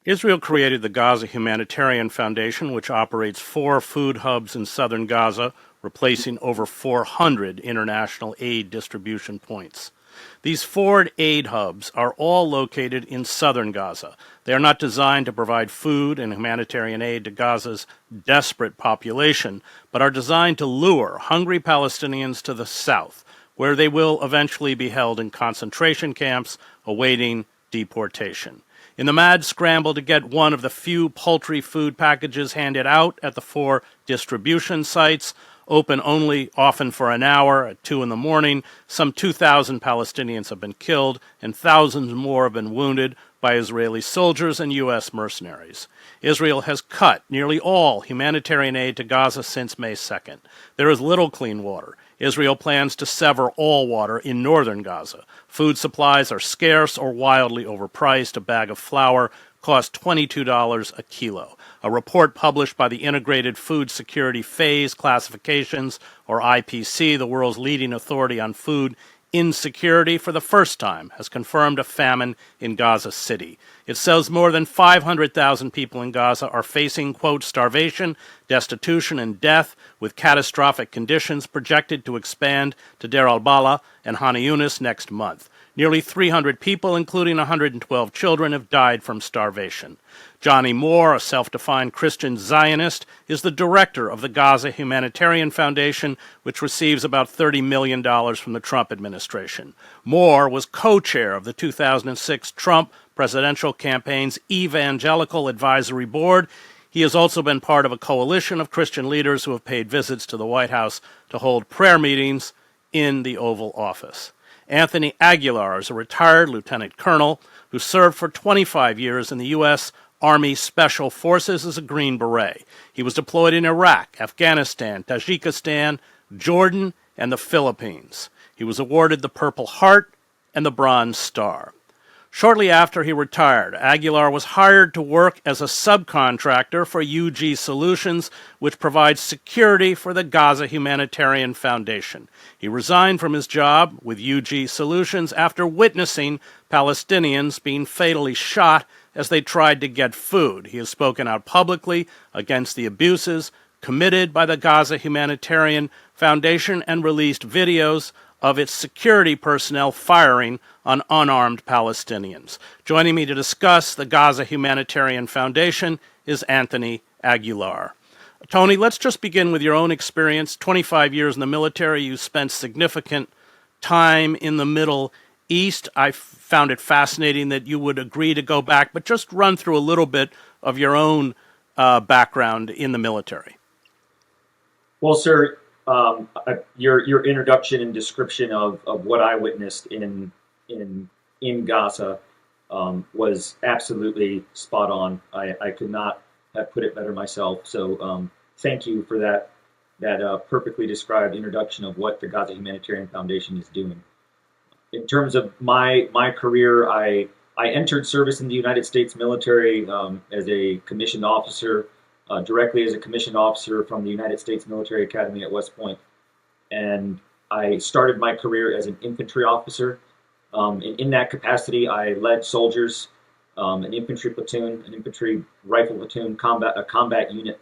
Israel created the Gaza Humanitarian Foundation, which operates 4 food hubs in southern Gaza, replacing over 400 international aid distribution points. These 4 aid hubs are all located in southern Gaza. They are not designed to provide food and humanitarian aid to Gaza's desperate population, but are designed to lure hungry Palestinians to the south, where they will eventually be held in concentration camps awaiting deportation. In the mad scramble to get one of the few paltry food packages handed out at the 4 distribution sites, open only often for an hour at 2 in the morning, some 2,000 Palestinians have been killed and thousands more have been wounded by Israeli soldiers and U.S. mercenaries. Israel has cut nearly all humanitarian aid to Gaza since May 2nd. There is little clean water. Israel plans to sever all water in northern Gaza. Food supplies are scarce or wildly overpriced. A bag of flour costs $22 a kilo. A report published by the Integrated Food Security Phase Classifications, or IPC, the world's leading authority on food insecurity, for the first time has confirmed a famine in Gaza City. It says more than 500,000 people in Gaza are facing, quote, starvation, destitution, and death, with catastrophic conditions projected to expand to Deir al-Balah and Han Yunis next month. Nearly 300 people, including 112 children, have died from starvation. Johnny Moore, a self-defined Christian Zionist, is the director of the Gaza Humanitarian Foundation, which receives about $30 million from the Trump administration. Moore was co-chair of the 2006 Trump presidential campaign's Evangelical Advisory Board. He has also been part of a coalition of Christian leaders who have paid visits to the White House to hold prayer meetings in the Oval Office. Anthony Aguilar is a retired lieutenant colonel who served for 25 years in the U.S. Army Special Forces as a Green Beret. He was deployed in Iraq, Afghanistan, Tajikistan, Jordan, and the Philippines. He was awarded the Purple Heart and the Bronze Star. Shortly after he retired, Aguilar was hired to work as a subcontractor for UG Solutions, which provides security for the Gaza Humanitarian Foundation. He resigned from his job with UG Solutions after witnessing Palestinians being fatally shot as they tried to get food. He has spoken out publicly against the abuses committed by the Gaza Humanitarian Foundation and released videos of its security personnel firing on unarmed Palestinians. Joining me to discuss the Gaza Humanitarian Foundation is Anthony Aguilar. Tony, let's just begin with your own experience. 25 years in the military, you spent significant time in the Middle East. I found it fascinating that you would agree to go back, but just run through a little bit of your own background in the military. Well, sir, your introduction and description of what I witnessed in Gaza was absolutely spot on. I could not have put it better myself. So thank you for that perfectly described introduction of what the Gaza Humanitarian Foundation is doing. In terms of my career, I entered service in the United States military as a commissioned officer, directly as a commissioned officer from the United States Military Academy at West Point. And I started my career as an infantry officer. In that capacity, I led soldiers, an infantry platoon, an infantry rifle platoon, a combat unit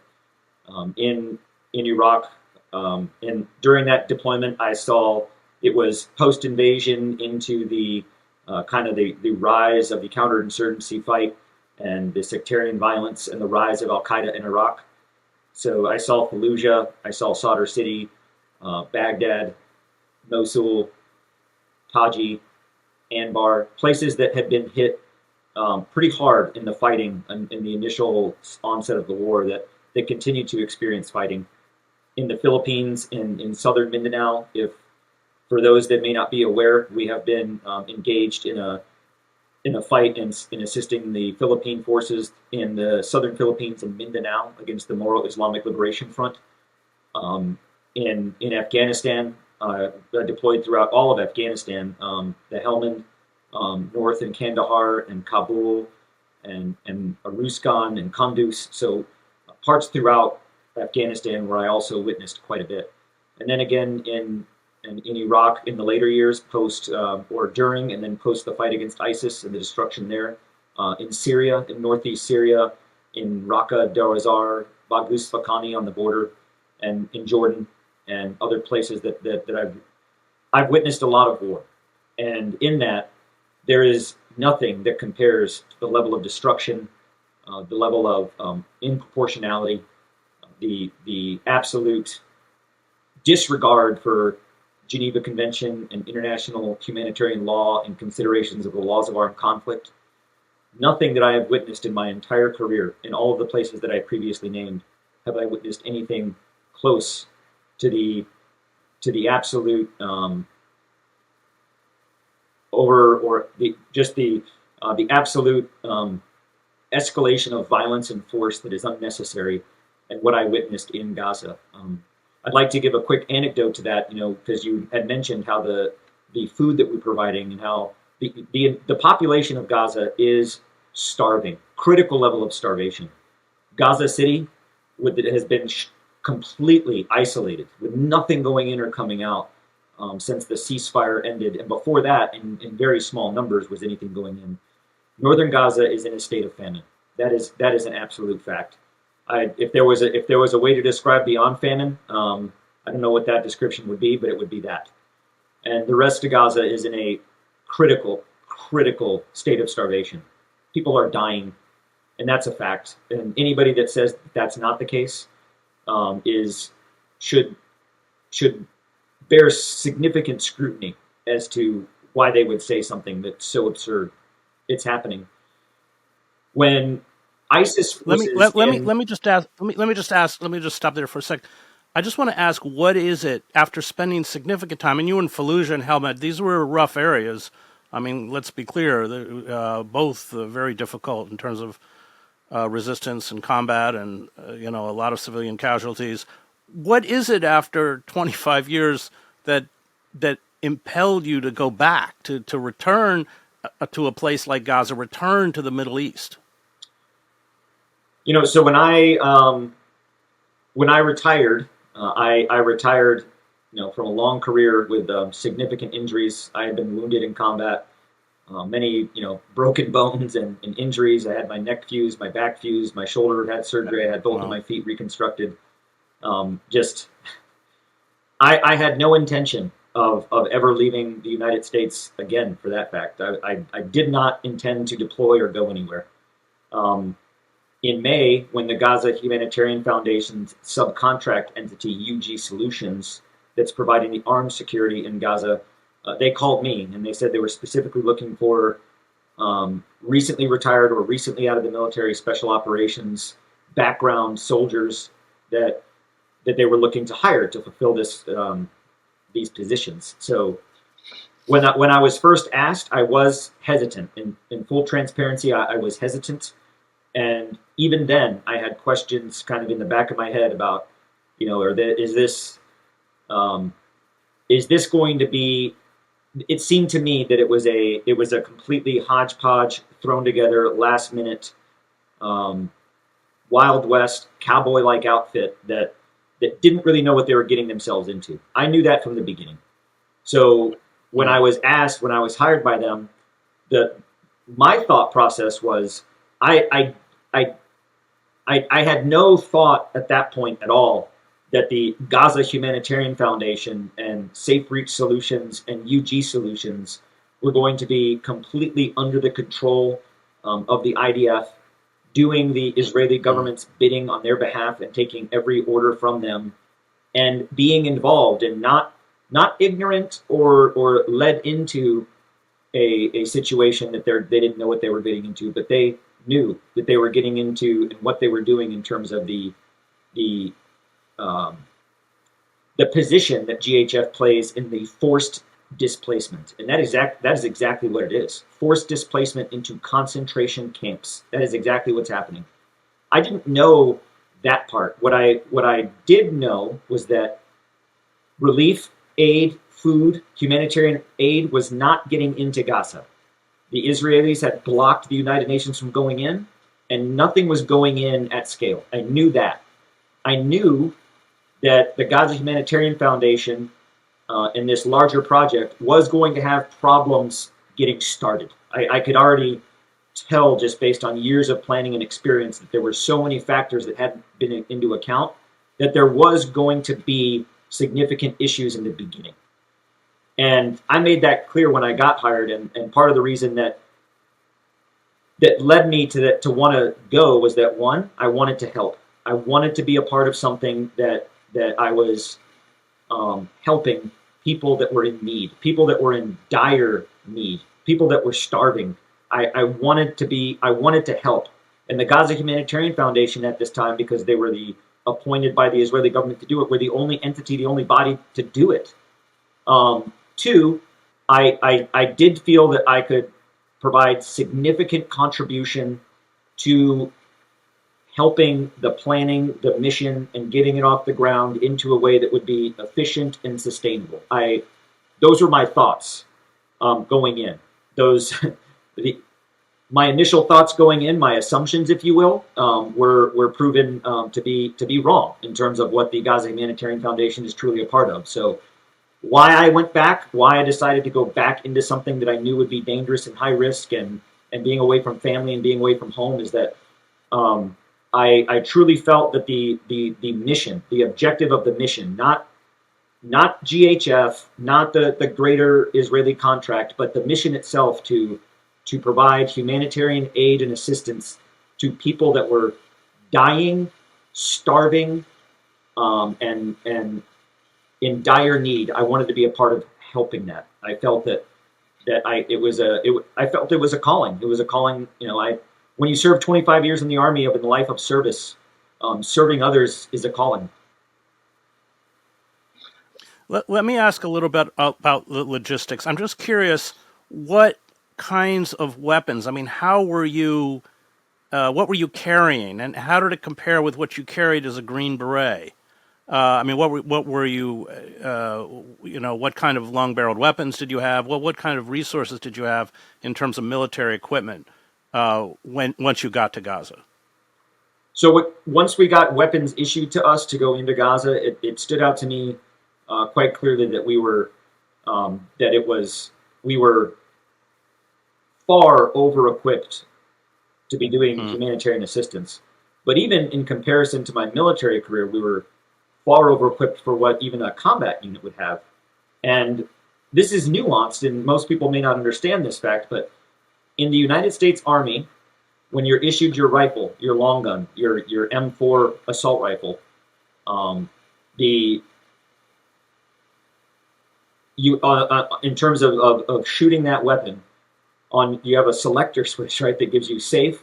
in Iraq. And during that deployment, I saw it was post-invasion into the kind of the rise of the counterinsurgency fight and the sectarian violence and the rise of Al-Qaeda in Iraq. So I saw Fallujah, I saw Sadr City, Baghdad, Mosul, Taji, Anbar, places that had been hit pretty hard in the fighting in the initial onset of the war that continued to experience fighting. In the Philippines, in southern Mindanao, for those that may not be aware, we have been engaged in a fight in assisting the Philippine forces in the southern Philippines and Mindanao against the Moro Islamic Liberation Front. In Afghanistan, deployed throughout all of Afghanistan, the Helmand, north in Kandahar and Kabul, and Aruskan and Kunduz. So parts throughout Afghanistan where I also witnessed quite a bit. And then again in Iraq in the later years, post or during and then post the fight against ISIS and the destruction there. in Syria, in northeast Syria, in Raqqa, Deir ez-Zor, Baghuz Fakhani on the border, and in Jordan, and other places that I've witnessed a lot of war. And in that, there is nothing that compares to the level of destruction, the level of improportionality, the absolute disregard for Geneva Convention and international humanitarian law and considerations of the laws of armed conflict. Nothing that I have witnessed in my entire career, in all of the places that I previously named, have I witnessed anything close to the absolute the absolute escalation of violence and force that is unnecessary, and what I witnessed in Gaza. I'd like to give a quick anecdote to that, because you had mentioned how the food that we're providing and how the population of Gaza is starving, critical level of starvation. Gaza City has been completely isolated, with nothing going in or coming out since the ceasefire ended, and before that, in very small numbers, was anything going in. Northern Gaza is in a state of famine. That is an absolute fact. If there was a way to describe beyond famine, I don't know what that description would be, but it would be that. And the rest of Gaza is in a critical state of starvation. People are dying, and that's a fact. And anybody that says that's not the case should bear significant scrutiny as to why they would say something that's so absurd. It's happening. When ISIS Let me just stop there for a sec. I just want to ask, what is it, after spending significant time, and you in Fallujah and Helmand, these were rough areas. I mean, let's be clear, both very difficult in terms of resistance and combat, and a lot of civilian casualties. What is it after 25 years that impelled you to go back, to return to a place like Gaza, return to the Middle East? So when I retired, I retired, from a long career with significant injuries. I had been wounded in combat, many, broken bones and injuries. I had my neck fused, my back fused, my shoulder had surgery. I had both of my feet reconstructed. I had no intention of ever leaving the United States again, for that fact. I did not intend to deploy or go anywhere. In May, when the Gaza Humanitarian Foundation's subcontract entity, UG Solutions, that's providing the armed security in Gaza, they called me, and they said they were specifically looking for recently retired or recently out of the military special operations background soldiers that they were looking to hire to fulfill these positions. So when I was first asked, I was hesitant. In full transparency, I was hesitant. And even then, I had questions kind of in the back of my head about, is this going to be? It seemed to me that it was a completely hodgepodge, thrown together, last minute, Wild West cowboy-like outfit that didn't really know what they were getting themselves into. I knew that from the beginning. So when I was asked, when I was hired by them, my thought process was I had no thought at that point at all that the Gaza Humanitarian Foundation and Safe Reach Solutions and UG Solutions were going to be completely under the control of the IDF, doing the Israeli government's bidding on their behalf and taking every order from them, and being involved and not ignorant or led into a situation that they didn't know what they were getting into, but they knew that they were getting into and what they were doing in terms of the position that GHF plays in the forced displacement. And that is exactly what it is. Forced displacement into concentration camps. That is exactly what's happening. I didn't know that part. What I did know was that relief aid, food, humanitarian aid was not getting into Gaza. The Israelis had blocked the United Nations from going in, and nothing was going in at scale. I knew that. I knew that the Gaza Humanitarian Foundation in this larger project was going to have problems getting started. I could already tell just based on years of planning and experience that there were so many factors that hadn't been into account that there was going to be significant issues in the beginning. And I made that clear when I got hired. And part of the reason that led me to want to go was that, one, I wanted to help. I wanted to be a part of something that I was helping people that were in need, people that were in dire need, people that were starving. I wanted to help. And the Gaza Humanitarian Foundation at this time, because they were appointed by the Israeli government to do it, were the only entity, the only body to do it. Two, I did feel that I could provide significant contribution to helping the planning, the mission, and getting it off the ground into a way that would be efficient and sustainable. Those were my thoughts going in. My initial thoughts going in, my assumptions, if you will, were proven to be wrong in terms of what the Gaza Humanitarian Foundation is truly a part of. So why I went back, why I decided to go back into something that I knew would be dangerous and high risk, and being away from family and being away from home, is that I truly felt that the mission, the objective of the mission, not GHF, not the greater Israeli contract, but the mission itself to provide humanitarian aid and assistance to people that were dying, starving, and in dire need. I wanted to be a part of helping that. I felt that I felt it was a calling. It was a calling. When you serve 25 years in the Army of in the life of service, serving others is a calling. Let me ask a little bit about the logistics. I'm just curious, what kinds of weapons? I mean, what were you carrying, and how did it compare with what you carried as a Green Beret? I mean, what were you? What kind of long-barreled weapons did you have? What kind of resources did you have in terms of military equipment once you got to Gaza? So once we got weapons issued to us to go into Gaza, it stood out to me quite clearly that we were far over-equipped to be doing humanitarian assistance. But even in comparison to my military career, we were far over-equipped for what even a combat unit would have. And this is nuanced, and most people may not understand this fact, but in the United States Army, when you're issued your rifle, your long gun, your M4 assault rifle, in terms of shooting that weapon, you have a selector switch, right, that gives you safe,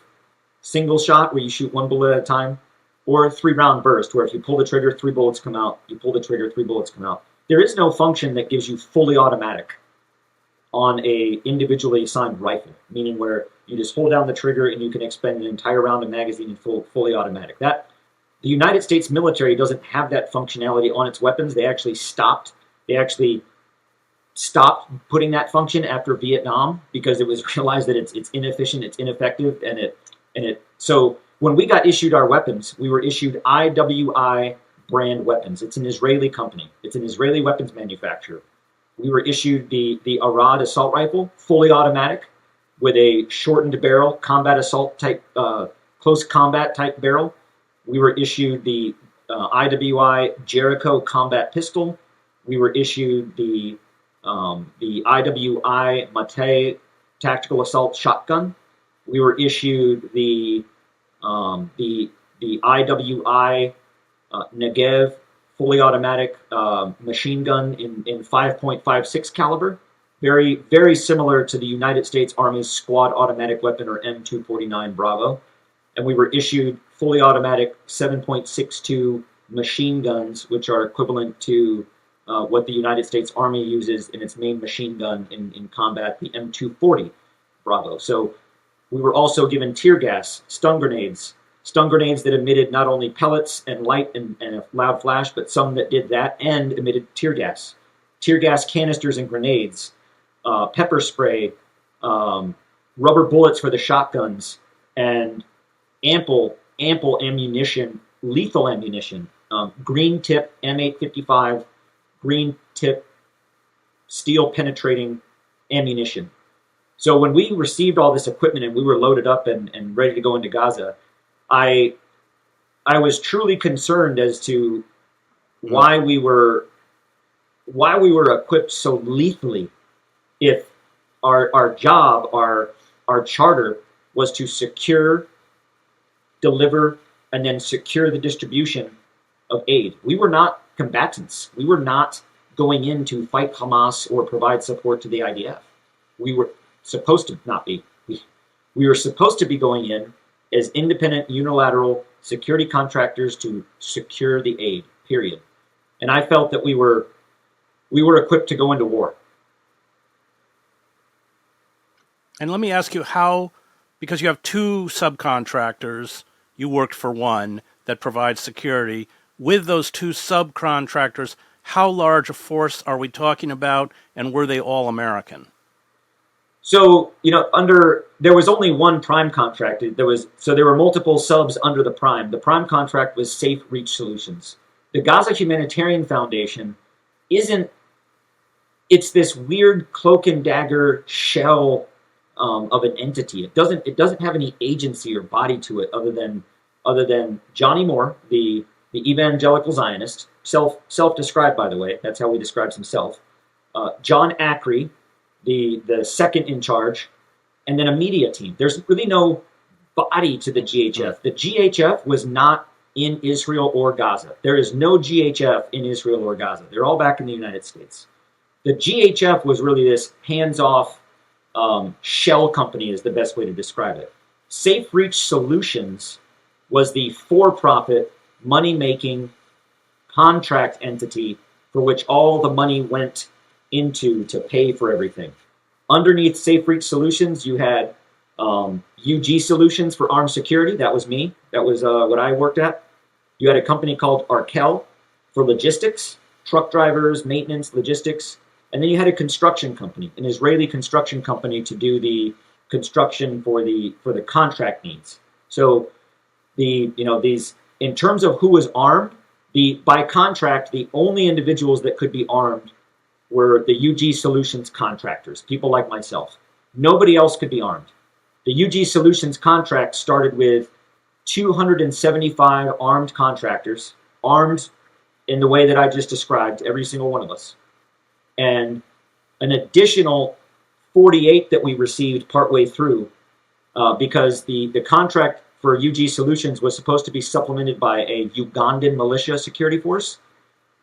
single shot where you shoot one bullet at a time, or a 3-round burst where if you pull the trigger, 3 bullets come out. You pull the trigger, 3 bullets come out. There is no function that gives you fully automatic on a individually assigned rifle, meaning where you just hold down the trigger and you can expend an entire round of magazine in fully automatic. The United States military doesn't have that functionality on its weapons. They actually stopped putting that function after Vietnam because it was realized that it's inefficient, it's ineffective, so when we got issued our weapons, we were issued IWI brand weapons. It's an Israeli company. It's an Israeli weapons manufacturer. We were issued the Arad assault rifle, fully automatic, with a shortened barrel, combat assault type, close combat type barrel. We were issued the IWI Jericho combat pistol. We were issued the IWI Mate tactical assault shotgun. We were issued the IWI Negev fully automatic machine gun in 5.56 caliber, very, very similar to the United States Army's squad automatic weapon, or M249 Bravo. And we were issued fully automatic 7.62 machine guns, which are equivalent to what the United States Army uses in its main machine gun in combat, the M240 Bravo. So we were also given tear gas, stun grenades that emitted not only pellets and light and a loud flash, but some that did that and emitted tear gas canisters and grenades, pepper spray, rubber bullets for the shotguns, and ample ammunition, lethal ammunition, green tip M855, green tip steel penetrating ammunition. So when we received all this equipment and we were loaded up and ready to go into Gaza, I I was truly concerned as to Mm. why we were equipped so lethally if our job, our charter was to secure, deliver, and then secure the distribution of aid. We were not combatants. We were not going in to fight Hamas or provide support to the IDF. We were supposed to not be. We were supposed to be going in as independent, unilateral security contractors to secure the aid, period. And I felt that we were equipped to go into war. And let me ask you how, because you have two subcontractors, you worked for one that provides security. With those two subcontractors, how large a force are we talking about, and were they all American? So, there was only one prime contract. There were multiple subs under the prime. The prime contract was Safe Reach Solutions. The Gaza Humanitarian Foundation it's this weird cloak and dagger shell of an entity. It doesn't have any agency or body to it other than Johnny Moore, the evangelical Zionist, self-described, by the way. That's how he describes himself. John Ackrey, the second in charge, and then a media team. There's really no body to the GHF. The GHF was not in Israel or Gaza. There is no GHF in Israel or Gaza. They're all back in the United States. The GHF was really this hands-off shell company is the best way to describe it. Safe Reach Solutions was the for-profit, money-making contract entity for which all the money went into to pay for everything. Underneath Safe Reach Solutions, you had UG Solutions for armed security. That was me. That was what I worked at. You had a company called Arkel for logistics, truck drivers, maintenance, logistics. And then you had a construction company, an Israeli construction company, to do the construction for the contract needs. So these, in terms of who was armed, by contract, the only individuals that could be armed were the UG Solutions contractors, people like myself. Nobody else could be armed. The UG Solutions contract started with 275 armed contractors, armed in the way that I just described, every single one of us. And an additional 48 that we received partway through, because the contract for UG Solutions was supposed to be supplemented by a Ugandan militia security force.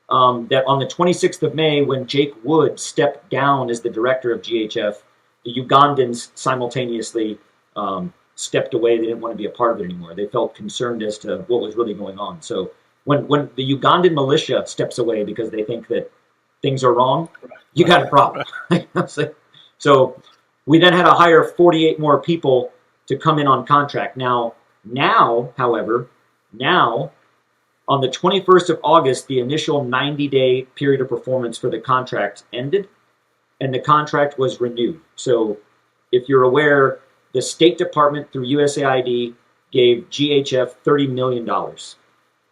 That on the 26th of May, when Jake Wood stepped down as the director of GHF, the Ugandans simultaneously stepped away. They didn't want to be a part of it anymore. They felt concerned as to what was really going on. So when the Ugandan militia steps away because they think that things are wrong, you got a problem. So we then had to hire 48 more people to come in on contract. Now, however, on the 21st of August, the initial 90-day period of performance for the contract ended, and the contract was renewed. So if you're aware, the State Department through USAID gave GHF $30 million.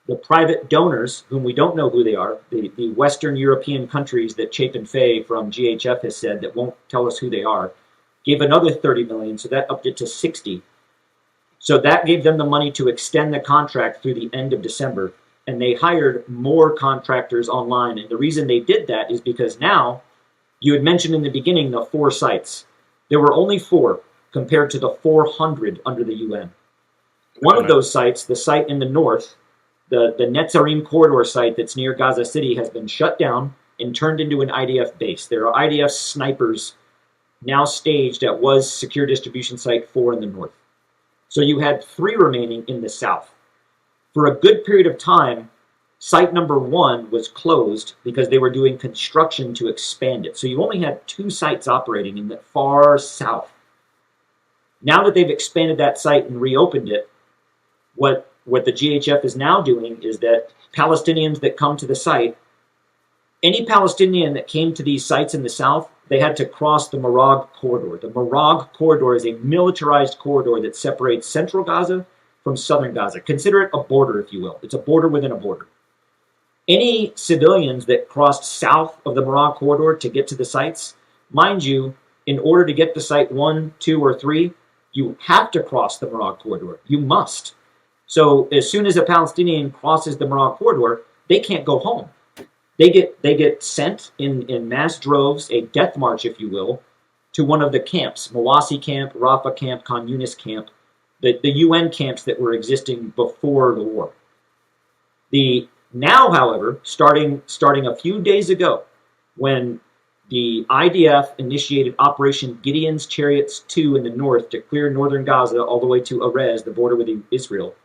The private donors, whom we don't know who they are, the Western European countries that Chapin Fay from GHF has said that won't tell us who they are, gave another $30 million, so that upped it to 60. So that gave them the money to extend the contract through the end of December, and they hired more contractors online. And the reason they did that is because now, you had mentioned in the beginning the 4 sites. There were only 4 compared to the 400 under the UN. One of those sites, the site in the north, the Netzarim corridor site that's near Gaza City, has been shut down and turned into an IDF base. There are IDF snipers now staged at was secure distribution site 4 in the north. So you had 3 remaining in the south. For a good period of time, site number 1 was closed because they were doing construction to expand it. So you only had 2 sites operating in the far south. Now that they've expanded that site and reopened it, what the GHF is now doing is that Palestinians that come to the site, any Palestinian that came to these sites in the south, they had to cross the Marag corridor. The Marag corridor is a militarized corridor that separates central Gaza from southern Gaza. Consider it a border, if you will. It's a border within a border. Any civilians that crossed south of the Marag corridor to get to the sites, mind you, in order to get to site 1, 2, or 3, you have to cross the Marag corridor. You must. So as soon as a Palestinian crosses the Marag corridor, they can't go home. They get sent in mass droves, a death march, if you will, to one of the camps, Mawasi camp, Rafah camp, Khan Yunis camp, the UN camps that were existing before the war. Now, however, starting a few days ago, when the IDF initiated Operation Gideon's Chariots 2 in the north to clear northern Gaza all the way to Erez, the border with Israel,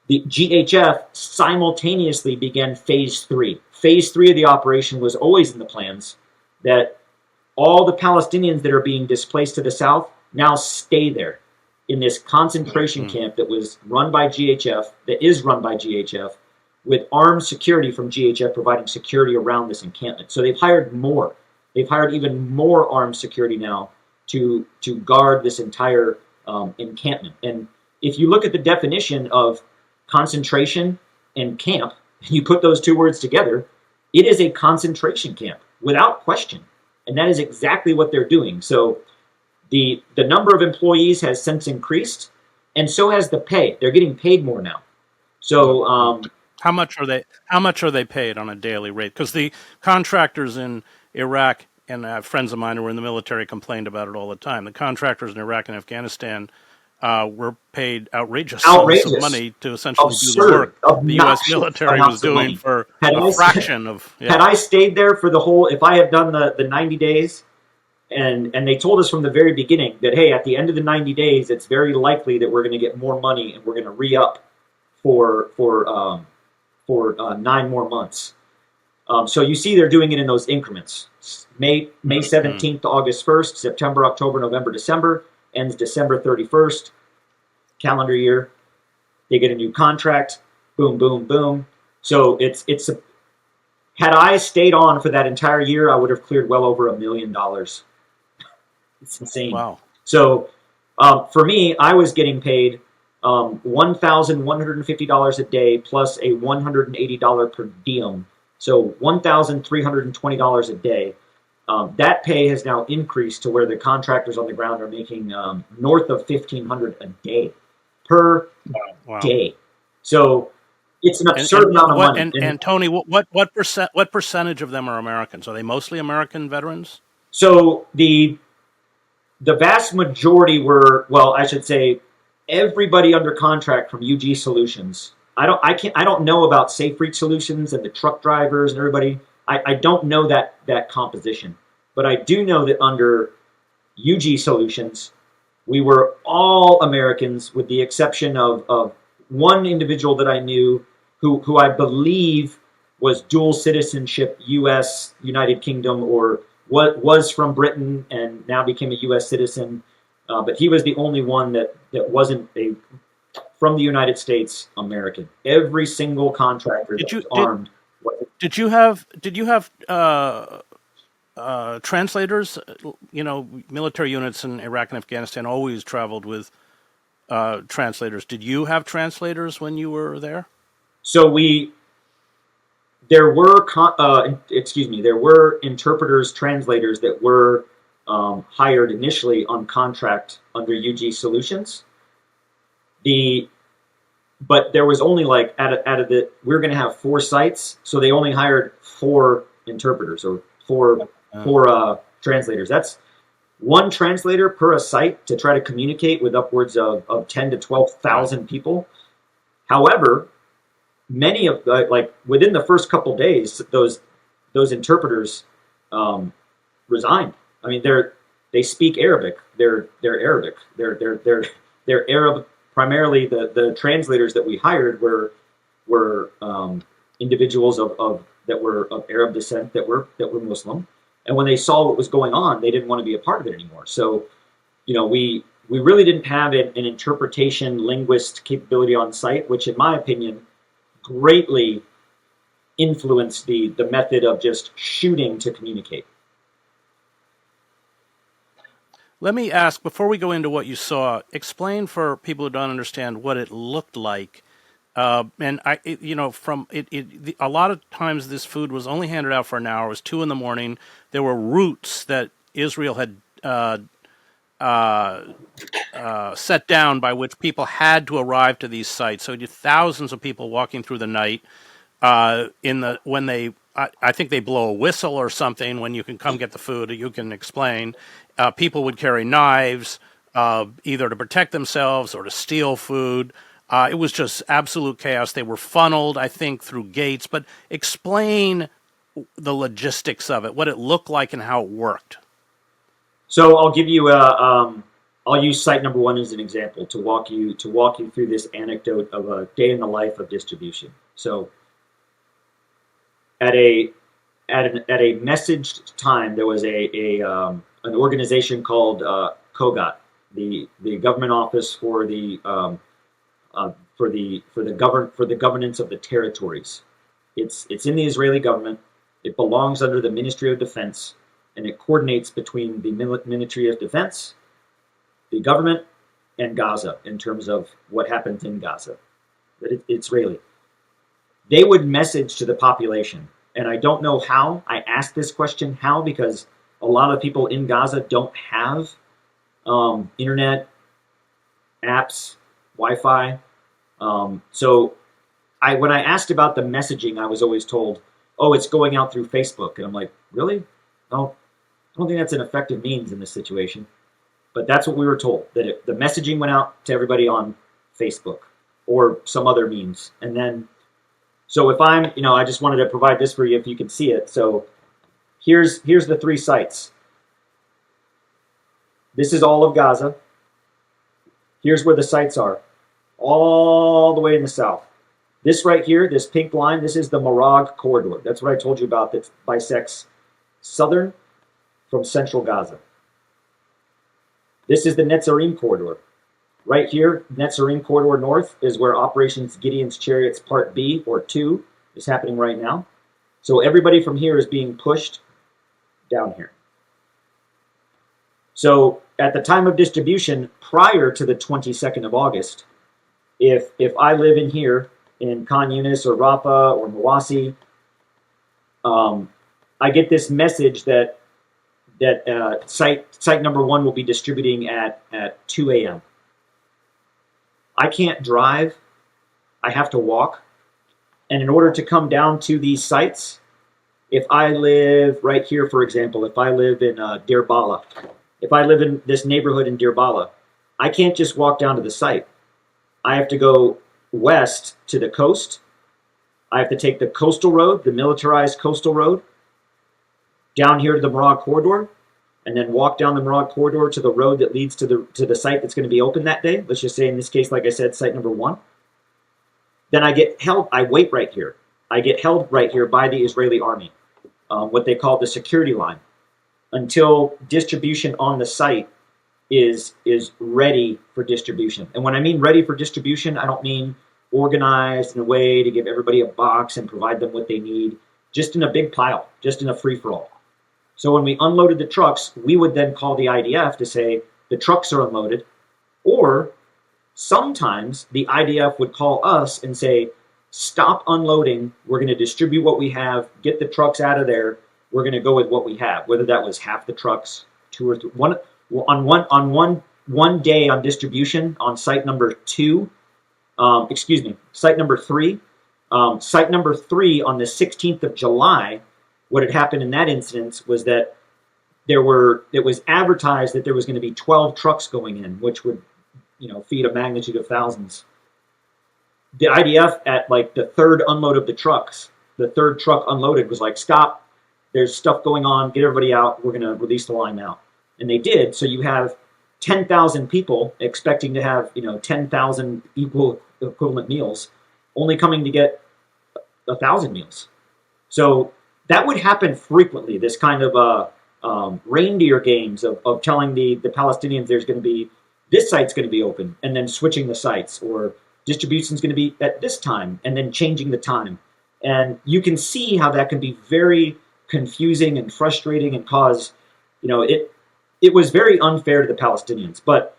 the GHF simultaneously began Phase 3. Phase 3 of the operation was always in the plans, that all the Palestinians that are being displaced to the south now stay there in this concentration camp that was run by GHF, that is run by GHF, with armed security from GHF providing security around this encampment. So they've hired more. They've hired even more armed security now to guard this entire encampment. And if you look at the definition of concentration and camp, and you put those two words together, it is a concentration camp without question. And that is exactly what they're doing. So the number of employees has since increased, and so has the pay. They're getting paid more now. So How much are they? How much are they paid on a daily rate? Because the contractors in Iraq and friends of mine who were in the military complained about it all the time. The contractors in Iraq and Afghanistan were paid outrageous sums of money to essentially do the work the U.S. military was doing for a fraction of. Had I stayed there for the whole, if I had done the 90 days, and they told us from the very beginning that, hey, at the end of the 90 days, it's very likely that we're going to get more money and we're going to re-up for 9 more months. So you see they're doing it in those increments. May 17th to August 1st, September, October, November, December, ends December 31st, calendar year. They get a new contract, boom, boom, boom. So had I stayed on for that entire year, I would have cleared well over $1 million. It's insane. Wow. So for me, I was getting paid $1,150 a day plus a $180 per diem. So $1,320 a day. That pay has now increased to where the contractors on the ground are making north of $1,500 a day per day. So it's an absurd amount of money. And Tony, what percentage of them are Americans? Are they mostly American veterans? So the vast majority were, well, I should say, everybody under contract from UG Solutions. I don't know about Safe Reach Solutions and the truck drivers and everybody. I don't know that composition, but I do know that under UG Solutions, we were all Americans with the exception of one individual that I knew who I believe was dual citizenship, U.S., United Kingdom, or what was from Britain and now became a U.S. citizen. But he was the only one that wasn't from the United States American. Every single contractor that was armed. Did you have translators? You know, military units in Iraq and Afghanistan always traveled with translators. Did you have translators when you were there? So there were interpreters, translators that were hired initially on contract under UG Solutions. But there was only like we're going to have 4 sites, so they only hired 4 interpreters or four translators. That's 1 translator per a site to try to communicate with upwards of 10 to 12,000 people. However, many of within the first couple days, those interpreters resigned. I mean, they speak Arabic. They're Arabic. They're Arab. Primarily, the translators that we hired were individuals that were of Arab descent that were Muslim. And when they saw what was going on, they didn't want to be a part of it anymore. So, you know, we really didn't have an interpretation linguist capability on site, which, in my opinion, greatly influenced the method of just shooting to communicate. Let me ask, before we go into what you saw, explain for people who don't understand what it looked like. A lot of times this food was only handed out for an hour. It was 2 a.m. There were routes that Israel had set down by which people had to arrive to these sites. So you had thousands of people walking through the night. I think they blow a whistle or something when you can come get the food. You can explain. People would carry knives, either to protect themselves or to steal food. It was just absolute chaos. They were funneled, I think, through gates. But explain the logistics of it, what it looked like, and how it worked. So I'll give you I'll use site number 1 as an example to walk you through this anecdote of a day in the life of distribution. So at a messaged time, there was an organization called COGAT, the government office for the governance of the territories. It's in the Israeli government. It belongs under the Ministry of Defense, and it coordinates between the Ministry of Defense, the government, and Gaza in terms of what happens in Gaza. But it's Israeli. They would message to the population, and I don't know how. I asked this question, how, because a lot of people in Gaza don't have internet, apps, Wi-Fi. So when I asked about the messaging, I was always told, oh, it's going out through Facebook. And I'm like, really? No, I don't think that's an effective means in this situation. But that's what we were told, that the messaging went out to everybody on Facebook or some other means. And then, so if I just wanted to provide this for you if you can see it. So here's the 3 sites. This is all of Gaza. Here's where the sites are, all the way in the south. This right here, this pink line, this is the Marag corridor. That's what I told you about, that bisects southern from central Gaza. This is the Netzarim corridor. Right here, Netzarim corridor north is where Operations Gideon's Chariots Part B or 2 is happening right now. So everybody from here is being pushed down here. So at the time of distribution, prior to the 22nd of August, if I live in here, in Khan Yunis or Rafah or Mawasi, I get this message that site number 1 will be distributing at 2 a.m. I can't drive. I have to walk. And in order to come down to these sites, if I live right here, for example, if I live in Deir Bala, if I live in this neighborhood in Deir Bala, I can't just walk down to the site. I have to go west to the coast. I have to take the coastal road, the militarized coastal road, down here to the Marag corridor, and then walk down the Marag corridor to the road that leads to the site that's going to be open that day. Let's just say in this case, like I said, site number 1. Then I get held. I wait right here. I get held right here by the Israeli army, what they call the security line, until distribution on the site is ready for distribution. And when I mean ready for distribution, I don't mean organized in a way to give everybody a box and provide them what they need, just in a big pile, just in a free-for-all. So when we unloaded the trucks, we would then call the IDF to say the trucks are unloaded, or sometimes the IDF would call us and say, stop unloading, we're going to distribute what we have, get the trucks out of there, we're going to go with what we have, whether that was half the trucks, 2 or 3, one day on distribution on site number 2, site number 3, site number 3 on the 16th of July, what had happened in that instance was that it was advertised that there was going to be 12 trucks going in, which would, feed a magnitude of thousands. The IDF at like the 3rd unload of the trucks, the 3rd truck unloaded was like, stop, there's stuff going on, get everybody out, we're going to release the line now. And they did. So you have 10,000 people expecting to have, 10,000 equal equivalent meals, only coming to get 1,000 meals. So that would happen frequently, this kind of reindeer games of telling the Palestinians there's going to be, this site's going to be open, and then switching the sites, or distribution's going to be at this time, and then changing the time. And you can see how that can be very confusing and frustrating and cause, it was very unfair to the Palestinians. But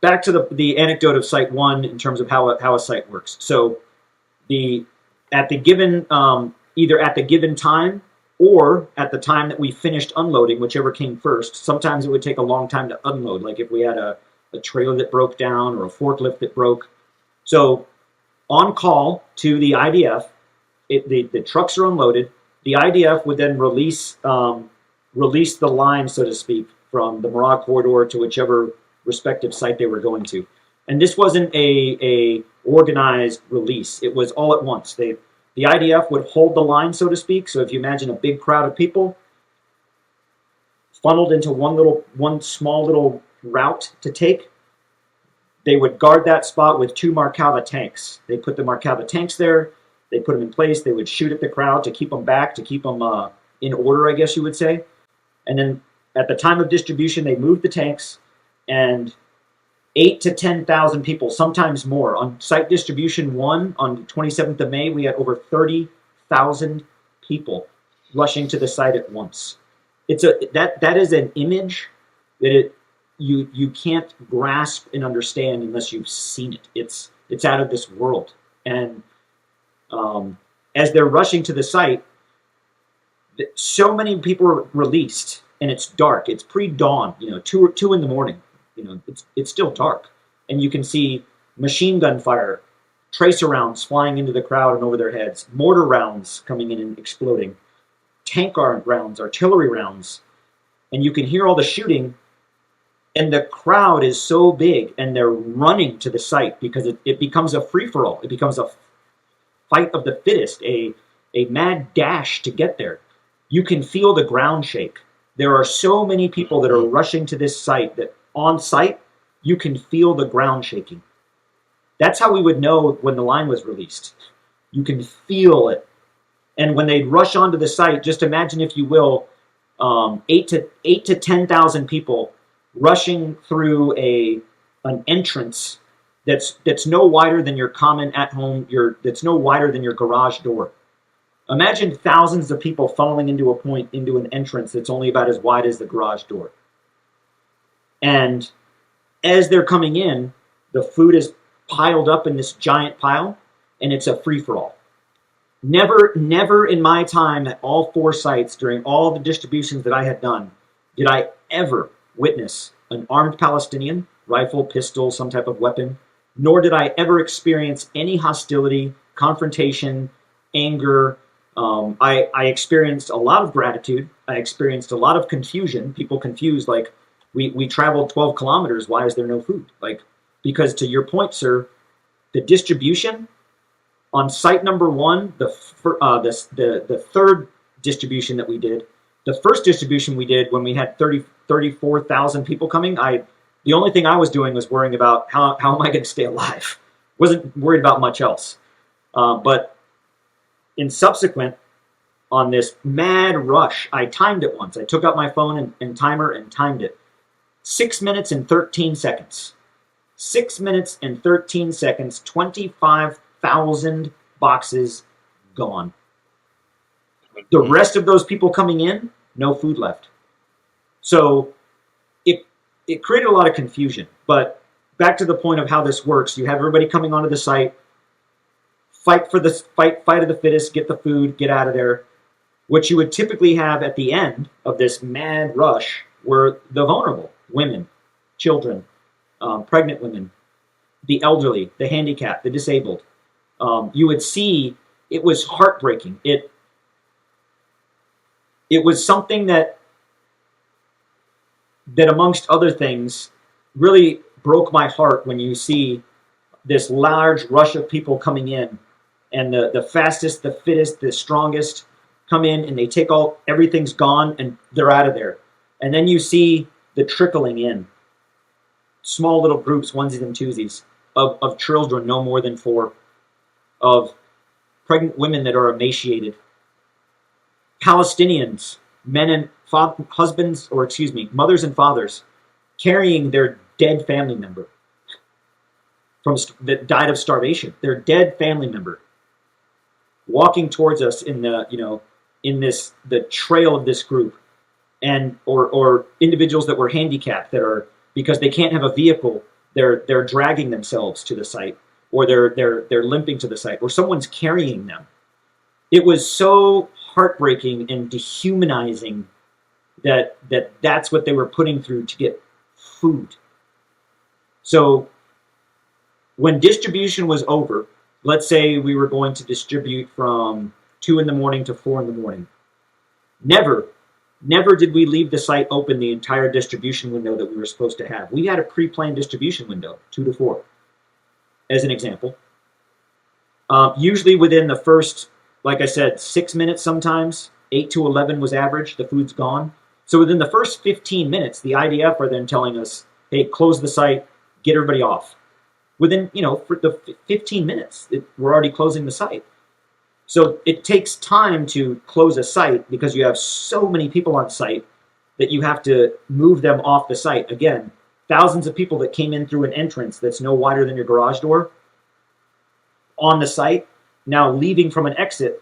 back to the anecdote of Site 1 in terms of how a site works. So either at the given time or at the time that we finished unloading, whichever came first. Sometimes it would take a long time to unload, like if we had a trailer that broke down or a forklift that broke. So on call to the IDF, the trucks are unloaded. The IDF would then release the line, so to speak, from the Morag corridor to whichever respective site they were going to. And this wasn't a organized release. It was all at once. The IDF would hold the line, so to speak. So if you imagine a big crowd of people funneled into one small little route to take, they would guard that spot with 2 Markava tanks. They put the Markava tanks there. They put them in place. They would shoot at the crowd to keep them back, to keep them in order, I guess you would say. And then at the time of distribution, they moved the tanks, and 8,000 to 10,000 people, sometimes more. On site distribution 1, on the 27th of May, we had over 30,000 people rushing to the site at once. That is an image that you can't grasp and understand unless you've seen it. It's out of this world. And as they're rushing to the site, so many people are released, and it's dark. It's pre-dawn, 2 in the morning. It's still dark, and you can see machine gun fire, tracer rounds flying into the crowd and over their heads, mortar rounds coming in and exploding, tank rounds, artillery rounds, and you can hear all the shooting. And the crowd is so big, and they're running to the site because it becomes a free-for-all. It becomes a fight of the fittest, a mad dash to get there. You can feel the ground shake. There are so many people that are rushing to this site that on site, you can feel the ground shaking. That's how we would know when the line was released. You can feel it. And when they rush onto the site, just imagine, if you will, 8,000 to 10,000 people rushing through an entrance that's no wider than your common at home, that's no wider than your garage door. Imagine thousands of people funneling into an entrance that's only about as wide as the garage door. And as they're coming in, the food is piled up in this giant pile, and it's a free-for-all. Never in my time at all 4 sites during all the distributions that I had done did I ever witness an armed Palestinian, rifle, pistol, some type of weapon, nor did I ever experience any hostility, confrontation, anger. I experienced a lot of gratitude. I experienced a lot of confusion. People confused, like, we traveled 12 kilometers. Why is there no food? Like, because to your point, sir, the distribution on site number 1, the third distribution that we did, the first distribution we did when we had 34,000 people coming, the only thing I was doing was worrying about how am I going to stay alive. Wasn't worried about much else. But in subsequent, on this mad rush, I timed it once. I took out my phone and timer and timed it. 6 minutes and 13 seconds. 6 minutes and 13 seconds, 25,000 boxes gone. The rest of those people coming in, no food left. So it created a lot of confusion. But back to the point of how this works, you have everybody coming onto the site, fight of the fittest, get the food, get out of there. What you would typically have at the end of this mad rush were the vulnerable, women, children, pregnant women, the elderly, the handicapped, the disabled. You would see it was heartbreaking. It was something that amongst other things really broke my heart when you see this large rush of people coming in, and the fastest, the fittest, the strongest come in, and they take everything's gone, and they're out of there. And then you see the trickling in, small little groups, onesies and twosies, of children no more than 4, of pregnant women that are emaciated, Palestinians, men and mothers and fathers, carrying their dead family member that died of starvation, their dead family member, walking towards us in the trail of this group, and or individuals that were handicapped that are, because they can't have a vehicle, they're dragging themselves to the site, or they're limping to the site, or someone's carrying them. It was so heartbreaking and dehumanizing that's what they were putting through to get food. So when distribution was over, let's say we were going to distribute from 2 in the morning to 4 in the morning. Never did we leave the site open the entire distribution window that we were supposed to have. We had a pre-planned distribution window, 2 to 4, as an example. Usually within the first, like I said, 6 minutes sometimes, 8 to 11 was average, the food's gone. So within the first 15 minutes, the IDF are then telling us, hey, close the site, get everybody off. Within, for the 15 minutes, we're already closing the site. So it takes time to close a site because you have so many people on site that you have to move them off the site. Again, thousands of people that came in through an entrance that's no wider than your garage door on the site, now leaving from an exit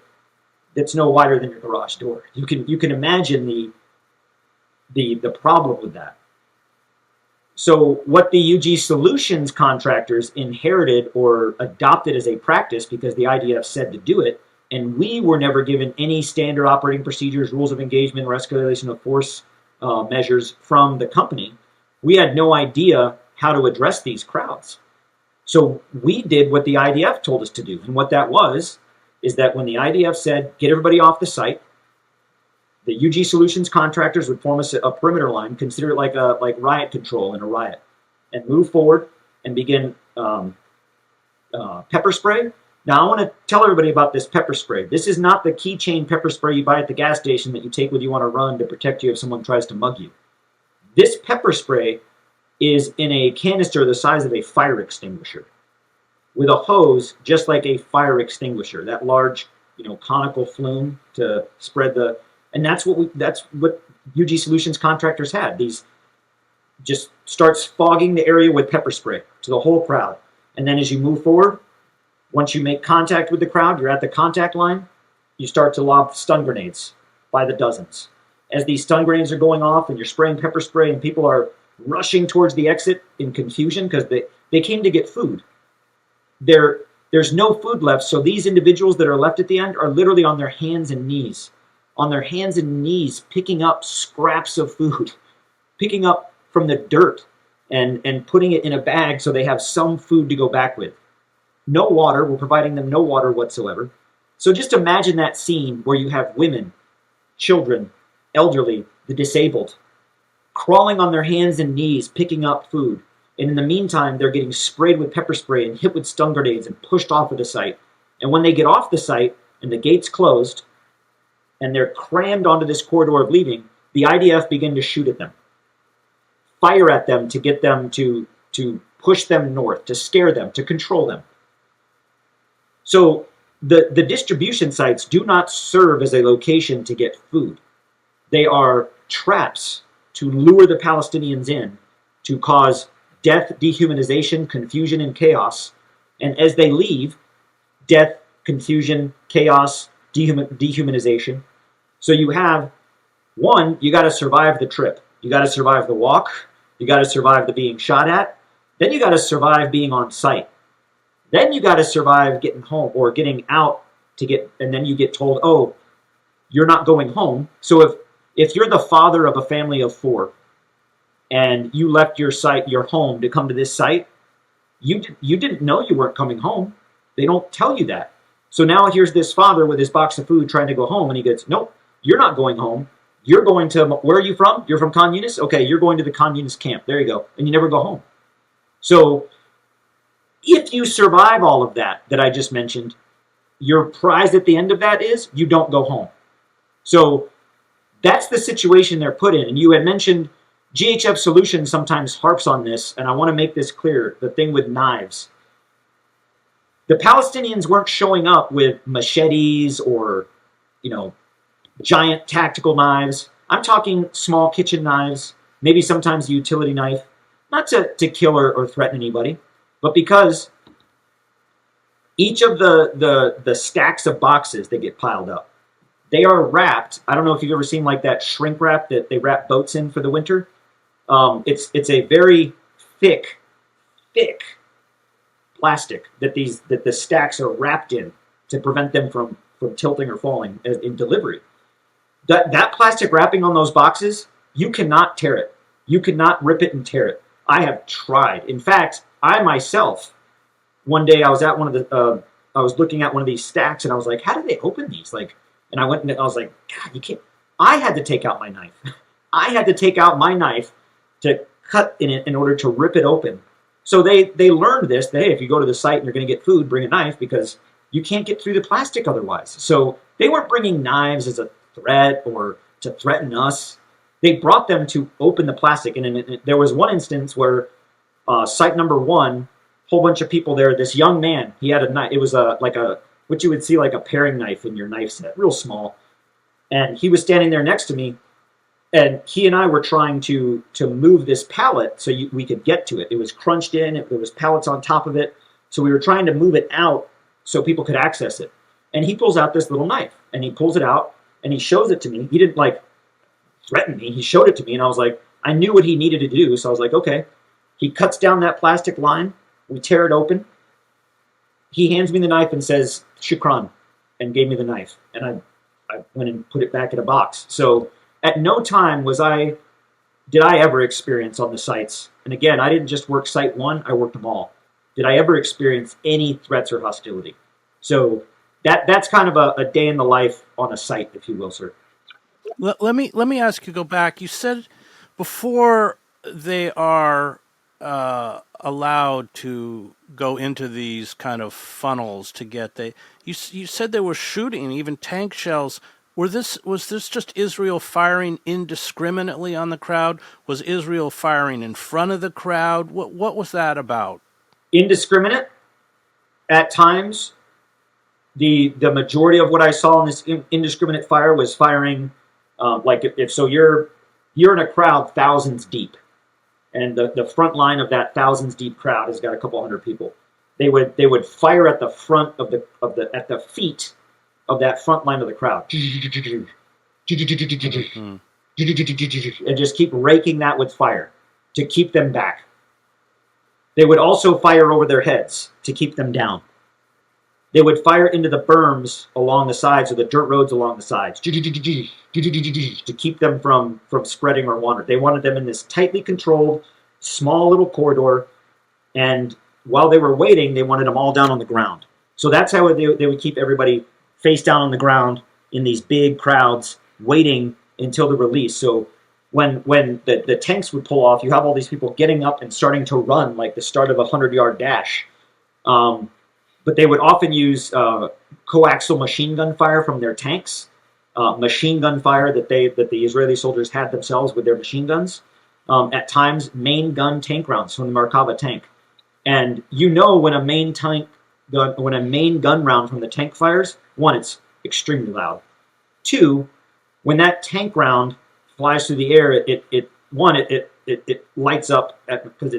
that's no wider than your garage door. You can imagine the problem with that. So what the UG Solutions contractors inherited or adopted as a practice because the IDF said to do it, and we were never given any standard operating procedures, rules of engagement, or escalation of force measures from the company. We had no idea how to address these crowds. So we did what the IDF told us to do. And what that was is that when the IDF said, get everybody off the site, the UG Solutions contractors would form a perimeter line, consider it like riot control in a riot, and move forward and begin pepper spray. Now, I want to tell everybody about this pepper spray. This is not the keychain pepper spray you buy at the gas station that you take with you on a run to protect you if someone tries to mug you. This pepper spray is in a canister the size of a fire extinguisher with a hose just like a fire extinguisher, that large, conical flume to spread the... And that's what UG Solutions contractors had. These just starts fogging the area with pepper spray to the whole crowd. And then as you move forward, once you make contact with the crowd, you're at the contact line, you start to lob stun grenades by the dozens. As these stun grenades are going off and you're spraying pepper spray and people are rushing towards the exit in confusion because they came to get food. There's no food left, so these individuals that are left at the end are literally on their hands and knees. On their hands and knees, picking up scraps of food, picking up from the dirt and putting it in a bag so they have some food to go back with. No water, we're providing them no water whatsoever. So just imagine that scene where you have women, children, elderly, the disabled, crawling on their hands and knees, picking up food. And in the meantime, they're getting sprayed with pepper spray and hit with stun grenades and pushed off of the site. And when they get off the site and the gate's closed, and they're crammed onto this corridor of leaving, the IDF begin to shoot at them, fire at them to get them to push them north, to scare them, to control them. So the distribution sites do not serve as a location to get food. They are traps to lure the Palestinians in, to cause death, dehumanization, confusion, and chaos. And as they leave, death, confusion, chaos, dehumanization. So you have, one, you got to survive the trip. You got to survive the walk. You got to survive the being shot at. Then you got to survive being on site. Then you got to survive getting home or getting out and then you get told, oh, you're not going home. So if you're the father of a family of 4 and you left your home to come to this site, you didn't know you weren't coming home. They don't tell you that. So now here's this father with his box of food trying to go home, and he goes, nope, you're not going home. You're going to, where are you from? You're from Khan Yunis? Okay, you're going to the Khan Yunis camp. There you go. And you never go home. So if you survive all of that I just mentioned, your prize at the end of that is you don't go home. So that's the situation they're put in. And you had mentioned GHF Solutions sometimes harps on this, and I want to make this clear, the thing with knives. The Palestinians weren't showing up with machetes or, giant tactical knives. I'm talking small kitchen knives, maybe sometimes a utility knife, not to kill or threaten anybody, but because each of the stacks of boxes that get piled up, they are wrapped. I don't know if you've ever seen like that shrink wrap that they wrap boats in for the winter. It's a very thick plastic that the stacks are wrapped in to prevent them from from tilting or falling in delivery. That plastic wrapping on those boxes, you cannot tear it. You cannot rip it and tear it. I have tried. In fact, I myself, one day I was at one of the, I was looking at one of these stacks and I was like, how do they open these? Like, and I went and I was like, God, you can't. I had to take out my knife. I had to take out my knife to cut in it in order to rip it open. So they learned this, that hey, if you go to the site and you're going to get food, bring a knife because you can't get through the plastic otherwise. So they weren't bringing knives as a threat or to threaten us. They brought them to open the plastic. And there was one instance where site number one, whole bunch of people there, this young man, he had a knife. It was like a, what you would see like a paring knife in your knife set, real small. And he was standing there next to me. And he and I were trying to move this pallet so we could get to it. It was crunched in. There was pallets on top of it. So we were trying to move it out so people could access it. And he pulls out this little knife. And he pulls it out. And he shows it to me. He didn't, like, threaten me. He showed it to me. And I was like, I knew what he needed to do. So I was like, okay. He cuts down that plastic line. We tear it open. He hands me the knife and says, shukran, and gave me the knife. And I went and put it back in a box. So at no time did I ever experience on the sites, and again, I didn't just work site one, I worked them all. Did I ever experience any threats or hostility? So that's kind of a day in the life on a site, if you will, sir. Let me ask you, go back. You said before they are allowed to go into these kind of funnels to get you said they were shooting even tank shells. Was this just Israel firing indiscriminately on the crowd? Was Israel firing in front of the crowd? What was that about? Indiscriminate. At times, the majority of what I saw in this indiscriminate fire was firing, like if so you're in a crowd thousands deep, and the front line of that thousands deep crowd has got a couple hundred people. They would fire at the front of at the feet of that front line of the crowd, and just keep raking that with fire to keep them back. They would also fire over their heads to keep them down. They would fire into the berms along the sides or the dirt roads along the sides to keep them from spreading or wandering. They wanted them in this tightly controlled, small little corridor, and while they were waiting, they wanted them all down on the ground. So that's how they would keep everybody face down on the ground in these big crowds, waiting until the release. So when the tanks would pull off, you have all these people getting up and starting to run like the start of a 100-yard dash. But they would often use coaxial machine gun fire from their tanks, machine gun fire that the Israeli soldiers had themselves with their machine guns. At times, main gun tank rounds from the Merkava tank. And you know when a main gun round from the tank fires, one, it's extremely loud. Two, when that tank round flies through the air, it lights up because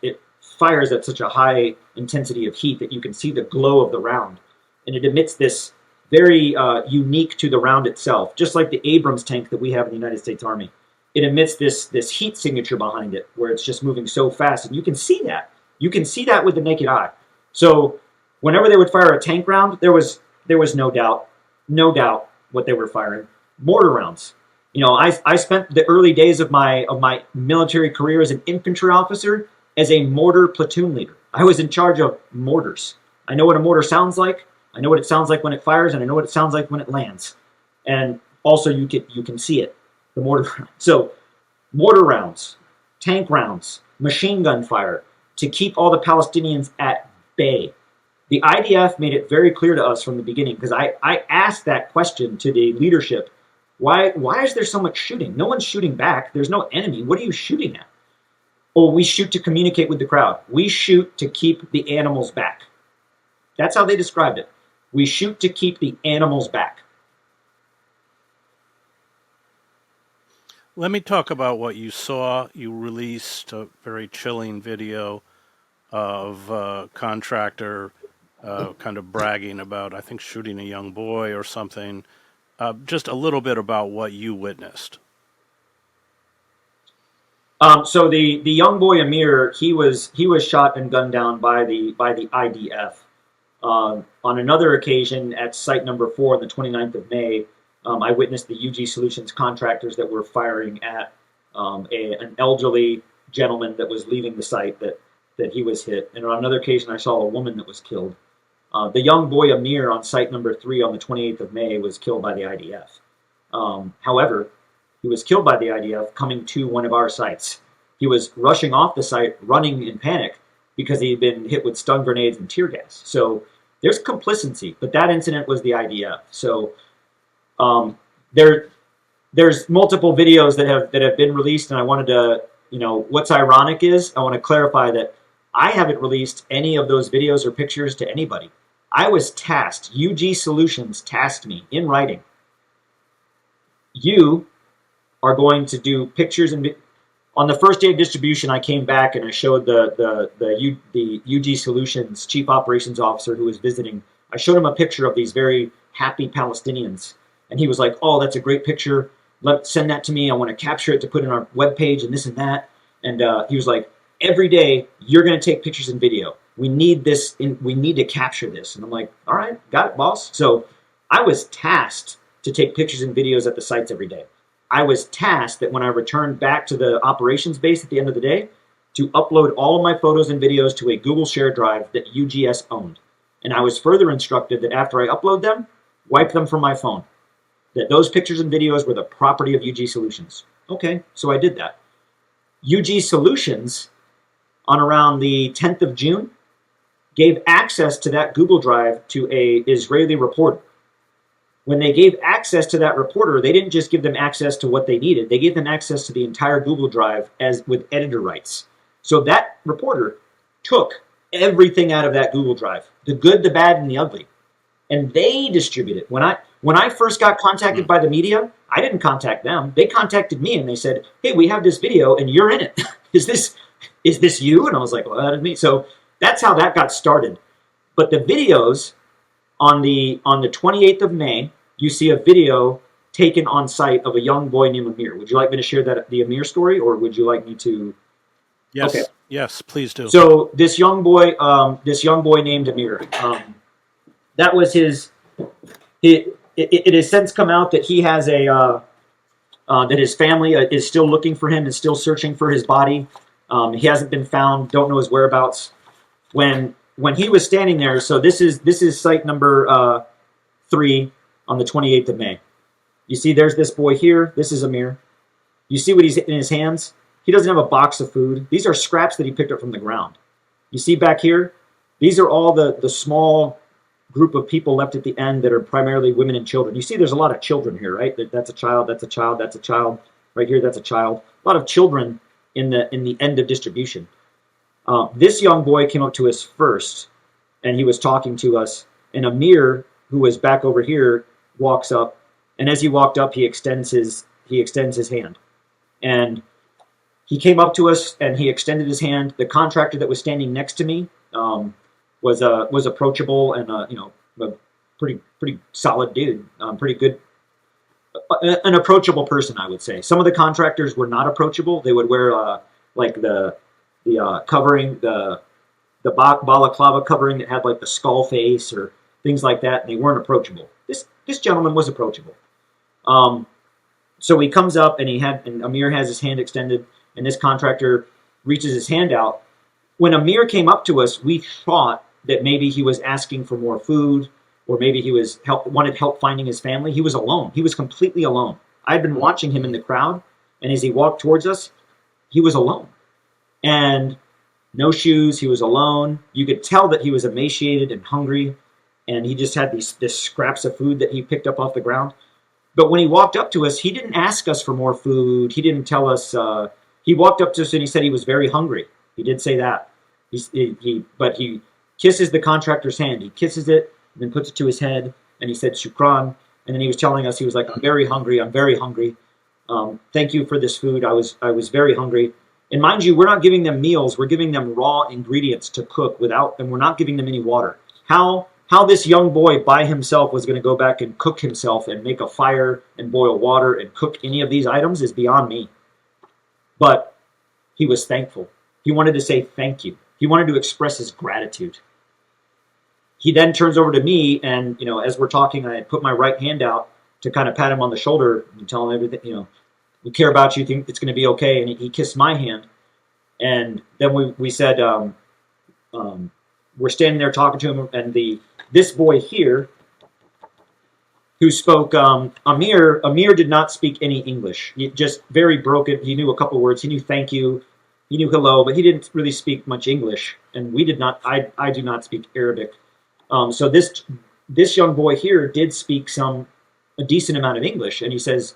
it fires at such a high intensity of heat that you can see the glow of the round, and it emits this very unique to the round itself, just like the Abrams tank that we have in the United States Army. It emits this heat signature behind it, where it's just moving so fast, and you can see that. You can see that with the naked eye. So whenever they would fire a tank round, there was no doubt what they were firing. Mortar rounds. You know, I spent the early days of my military career as an infantry officer as a mortar platoon leader. I was in charge of mortars. I know what a mortar sounds like. I know what it sounds like when it fires, and I know what it sounds like when it lands. And also, you can see it, the mortar round. So, mortar rounds, tank rounds, machine gun fire, to keep all the Palestinians at bay. The IDF made it very clear to us from the beginning, because I asked that question to the leadership. Why is there so much shooting? No one's shooting back. There's no enemy. What are you shooting at? Oh, we shoot to communicate with the crowd. We shoot to keep the animals back. That's how they described it. We shoot to keep the animals back. Let me talk about what you saw. You released a very chilling video of Contractor kind of bragging about, I think, shooting a young boy or something. Just a little bit about what you witnessed. So the young boy Amir, he was shot and gunned down by the IDF. On another occasion, at site number 4 on the 29th of May, I witnessed the UG Solutions contractors that were firing at an elderly gentleman that was leaving the site that he was hit. And on another occasion, I saw a woman that was killed. The young boy Amir on site number 3 on the 28th of May was killed by the IDF. However, he was killed by the IDF coming to one of our sites. He was rushing off the site, running in panic because he had been hit with stun grenades and tear gas. So there's complicity, but that incident was the IDF. So there's multiple videos that have been released, and I wanted to, what's ironic is I want to clarify that I haven't released any of those videos or pictures to anybody. I was tasked, UG Solutions tasked me in writing. You are going to do pictures and on the first day of distribution, I came back and I showed the UG Solutions Chief Operations Officer who was visiting. I showed him a picture of these very happy Palestinians, and he was like, "Oh, that's a great picture. Send that to me. I want to capture it to put in our webpage and this and that." And he was like, "Every day you're going to take pictures and video. We need this. We need to capture this." And I'm like, "All right, got it, boss." So I was tasked to take pictures and videos at the sites every day. I was tasked that when I returned back to the operations base at the end of the day to upload all of my photos and videos to a Google Share drive that UGS owned. And I was further instructed that after I upload them, wipe them from my phone. That those pictures and videos were the property of UG Solutions. Okay, so I did that. UG Solutions, on around the 10th of June, gave access to that Google Drive to a Israeli reporter. When they gave access to that reporter, they didn't just give them access to what they needed. They gave them access to the entire Google Drive as with editor rights. So that reporter took everything out of that Google Drive, the good, the bad, and the ugly, and they distribute it. When I first got contacted by the media, I didn't contact them. They contacted me and they said, "Hey, we have this video and you're in it. Is this you?" And I was like, "Well, that is me." So that's how that got started. But the videos on the 28th of May, you see a video taken on site of a young boy named Amir. Would you like me to share the Amir story, or would you like me to? Yes. Okay. Yes, please do. So this young boy named Amir, that was his. It has since come out that he has that his family is still looking for him, is still searching for his body. He hasn't been found. Don't know his whereabouts. When he was standing there, so this is site number 3 on the 28th of May. You see, there's this boy here. This is Amir. You see what he's in his hands? He doesn't have a box of food. These are scraps that he picked up from the ground. You see back here? These are all the small group of people left at the end that are primarily women and children. You see there's a lot of children here, right? That's a child, that's a child, that's a child. Right here, that's a child. A lot of children in the end of distribution. This young boy came up to us first, and he was talking to us. And Amir, who was back over here, walks up, and as he walked up, he extends his hand, and he came up to us and he extended his hand. The contractor that was standing next to me was approachable and a pretty solid dude, pretty good, an approachable person, I would say. Some of the contractors were not approachable. They would wear like the covering, the balaclava covering that had like the skull face or things like that, and they weren't approachable. This gentleman was approachable. So he comes up and Amir has his hand extended, and this contractor reaches his hand out. When Amir came up to us, we thought that maybe he was asking for more food, or maybe he wanted help finding his family. He was alone. He was completely alone. I'd been watching him in the crowd, and as he walked towards us, he was alone. And no shoes, he was alone. You could tell that he was emaciated and hungry, and he just had these scraps of food that he picked up off the ground. But when he walked up to us, he didn't ask us for more food. He didn't tell us. He walked up to us and he said he was very hungry. He did say that. But he kisses the contractor's hand. He kisses it and then puts it to his head, and he said, "Shukran." And then he was telling us, he was like, "I'm very hungry. I'm very hungry. Thank you for this food. I was very hungry." And mind you, we're not giving them meals. We're giving them raw ingredients to cook and we're not giving them any water. How this young boy by himself was going to go back and cook himself and make a fire and boil water and cook any of these items is beyond me. But he was thankful. He wanted to say thank you. He wanted to express his gratitude. he then turns over to me, and as we're talking, I put my right hand out to kind of pat him on the shoulder and tell him everything. We care about you. Think it's going to be okay. And he kissed my hand, and then we said, we're standing there talking to him, and this boy here, who spoke Amir did not speak any English. He just very broken. He knew a couple words. He knew thank you. He knew hello, but he didn't really speak much English. And we did not. I do not speak Arabic. So this young boy here did speak a decent amount of English, and he says,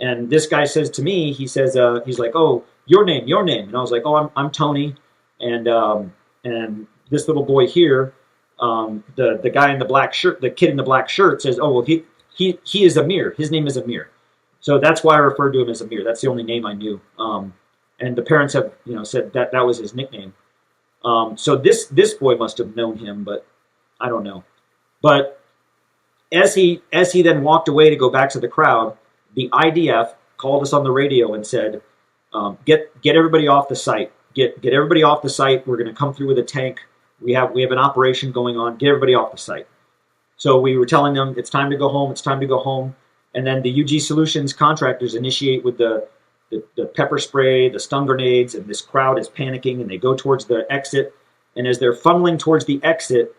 and this guy says to me, he says, he's like, oh, your name, and I was like, oh, I'm Tony, and this little boy here, the guy in the black shirt, the kid in the black shirt says, oh, well, he is Amir. His name is Amir. So that's why I referred to him as Amir. That's the only name I knew. And the parents have, said that was his nickname. So this boy must have known him, but I don't know. But as he then walked away to go back to the crowd, the IDF called us on the radio and said, get everybody off the site. Get everybody off the site. We're going to come through with a tank. We have an operation going on. Get everybody off the site. So we were telling them it's time to go home. It's time to go home. And then the UG Solutions contractors initiate with the pepper spray, the stun grenades, and this crowd is panicking, and they go towards the exit. And as they're funneling towards the exit,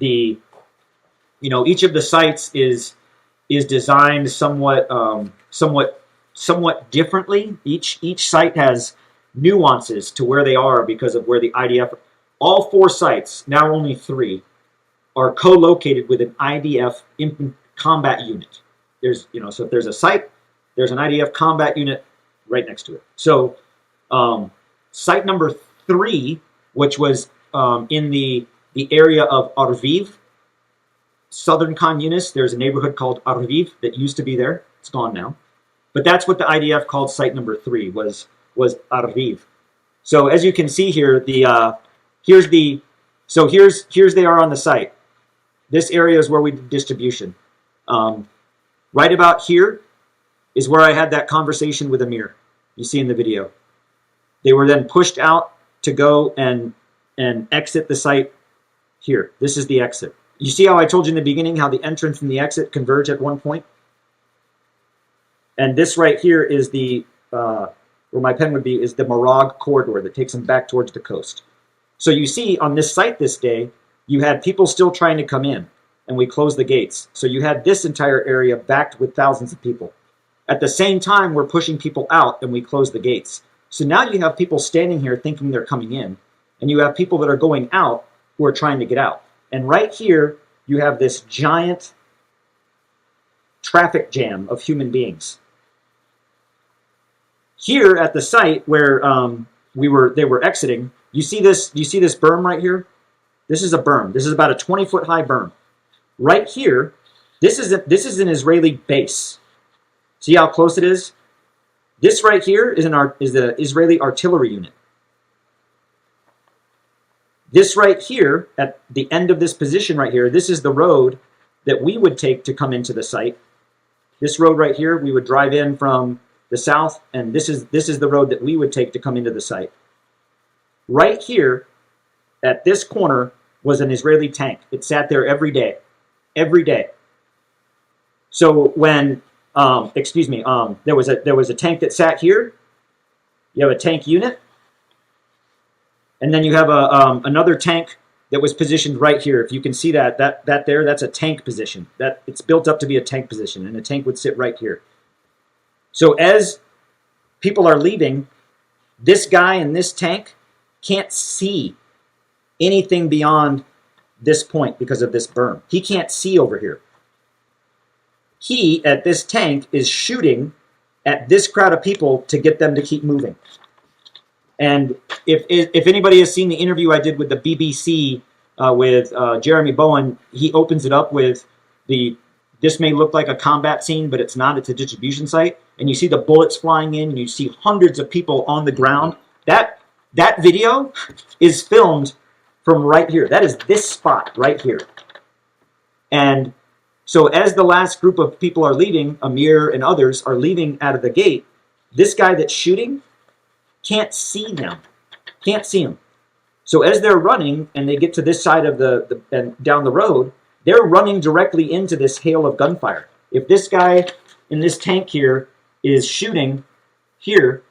each of the sites is designed somewhat differently. Each site has nuances to where they are because of where the IDF. All 4 sites, now only 3, are co-located with an IDF combat unit. So if there's a site, there's an IDF combat unit right next to it. So site number 3, which was in the area of Arviv, southern Khan Yunis, there's a neighborhood called Arviv that used to be there. It's gone now. But that's what the IDF called site number 3, was Arviv. So as you can see here, here's they are on the site. This area is where we did distribution. Right about here is where I had that conversation with Amir. You see in the video. They were then pushed out to go and exit the site here. This is the exit. You see how I told you in the beginning how the entrance and the exit converge at one point? And this right here is where my pen would be, is the Marag corridor that takes them back towards the coast. So you see on this site this day, you had people still trying to come in, and we closed the gates. So you had this entire area backed with thousands of people. At the same time, we're pushing people out, and we closed the gates. So now you have people standing here thinking they're coming in, and you have people that are going out who are trying to get out. And right here, you have this giant traffic jam of human beings. Here at the site where they were exiting, you see this berm right here? This is a berm. This is about a 20-foot high berm. Right here, this is an Israeli base. See how close it is? This right here is the Israeli artillery unit. This right here, at the end of this position right here, this is the road that we would take to come into the site. This road right here, we would drive in from the south, and this is the road that we would take to come into the site. Right here, at this corner, was an Israeli tank. It sat there every day. Every day. So when, there was a tank that sat here. You have a tank unit. And then you have another tank that was positioned right here. If you can see that there, that's a tank position. It's built up to be a tank position, and the tank would sit right here. So as people are leaving, this guy in this tank can't see anything beyond this point because of this berm. He can't see over here. He, at this tank, is shooting at this crowd of people to get them to keep moving. And if anybody has seen the interview I did with the BBC with Jeremy Bowen, he opens it up with this may look like a combat scene, but it's not. It's a distribution site. And you see the bullets flying in, and you see hundreds of people on the ground. That video is filmed from right here. That is this spot right here. And so as the last group of people are leaving, Amir and others are leaving out of the gate, this guy that's shooting can't see them. Can't see them. So as they're running and they get to this side of and down the road, they're running directly into this hail of gunfire. If this guy in this tank here is shooting here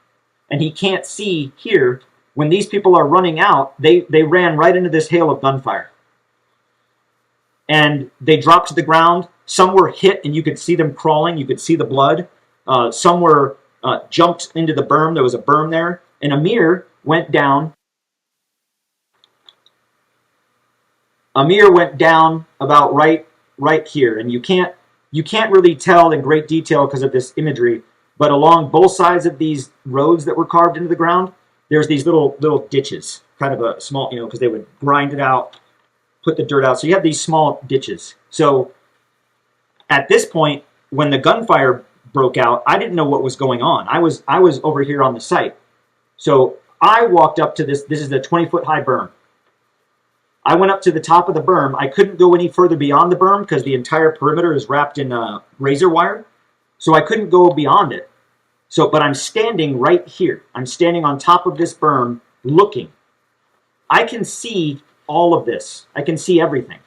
and he can't see here, when these people are running out, they ran right into this hail of gunfire. And they dropped to the ground. Some were hit and you could see them crawling. You could see the blood. Some were jumped into the berm. There was a berm there. And Amir went down. Amir went down about right here. And you can't really tell in great detail because of this imagery, but along both sides of these roads that were carved into the ground, there's these little ditches, kind of a small, because they would grind it out, put the dirt out. So you have these small ditches. So at this point, when the gunfire broke out, I didn't know what was going on. I was over here on the site. So I walked up to this. This is the 20-foot high berm. I went up to the top of the berm. I couldn't go any further beyond the berm because the entire perimeter is wrapped in razor wire. So I couldn't go beyond it. But I'm standing right here. I'm standing on top of this berm looking. I can see all of this. I can see everything.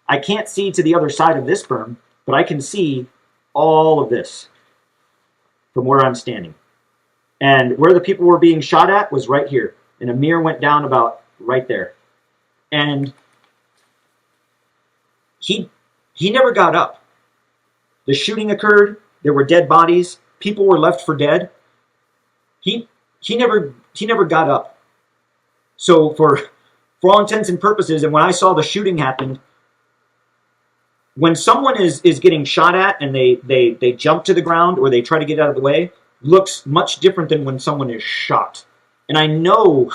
I can't see to the other side of this berm, but I can see all of this from where I'm standing. And where the people were being shot at was right here. And Amir went down about right there. And he never got up. The shooting occurred. There were dead bodies. People were left for dead. He never got up. So for all intents and purposes, and when I saw the shooting happen, when someone is getting shot at and they jump to the ground or they try to get out of the way, looks much different than when someone is shot. And I know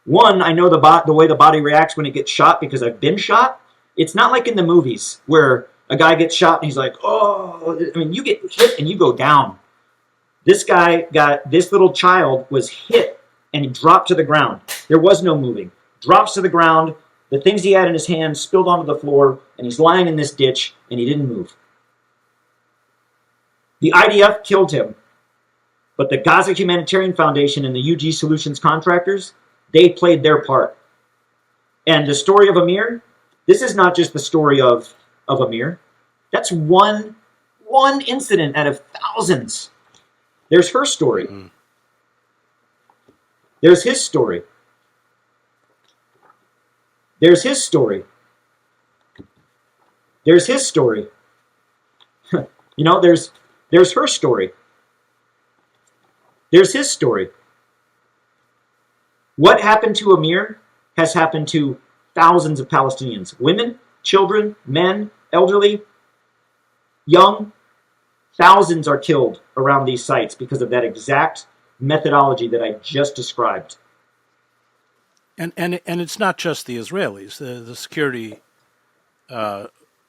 the way the body reacts when it gets shot because I've been shot. It's not like in the movies where a guy gets shot and he's like, oh, I mean, you get hit and you go down. This little child was hit and he dropped to the ground. There was no moving. Drops to the ground. The things he had in his hand spilled onto the floor and he's lying in this ditch and he didn't move. The IDF killed him, but the Gaza Humanitarian Foundation and the UG Solutions contractors, they played their part. And the story of Amir, this is not just the story of Amir. That's one incident out of thousands. There's her story. There's his story. There's his story. There's his story. There's her story. There's his story. What happened to Amir has happened to thousands of Palestinians. Women, children, men, elderly, young. Thousands are killed around these sites because of that exact methodology that I just described. And it's not just the Israelis. The security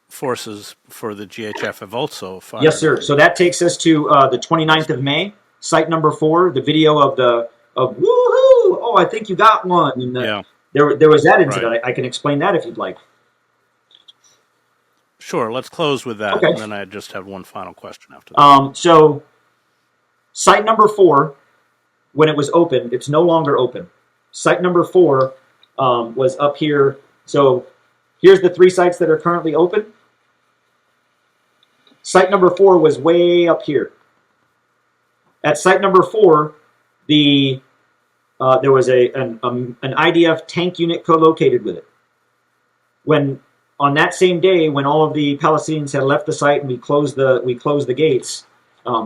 forces for the GHF have also fired. Yes, sir. So that takes us to the 29th of May, site number 4, the video of woohoo! Oh, I think you got one. And there was that incident. Right. I can explain that if you'd like. Sure. Let's close with that, okay. And then I just have one final question after that. So site number 4, when it was open, it's no longer open. Site number 4 was up here. So here's the 3 sites that are currently open. Site number 4 was way up here. At site number 4, there was an IDF tank unit co-located with it. When on that same day, when all of the Palestinians had left the site and we closed the gates,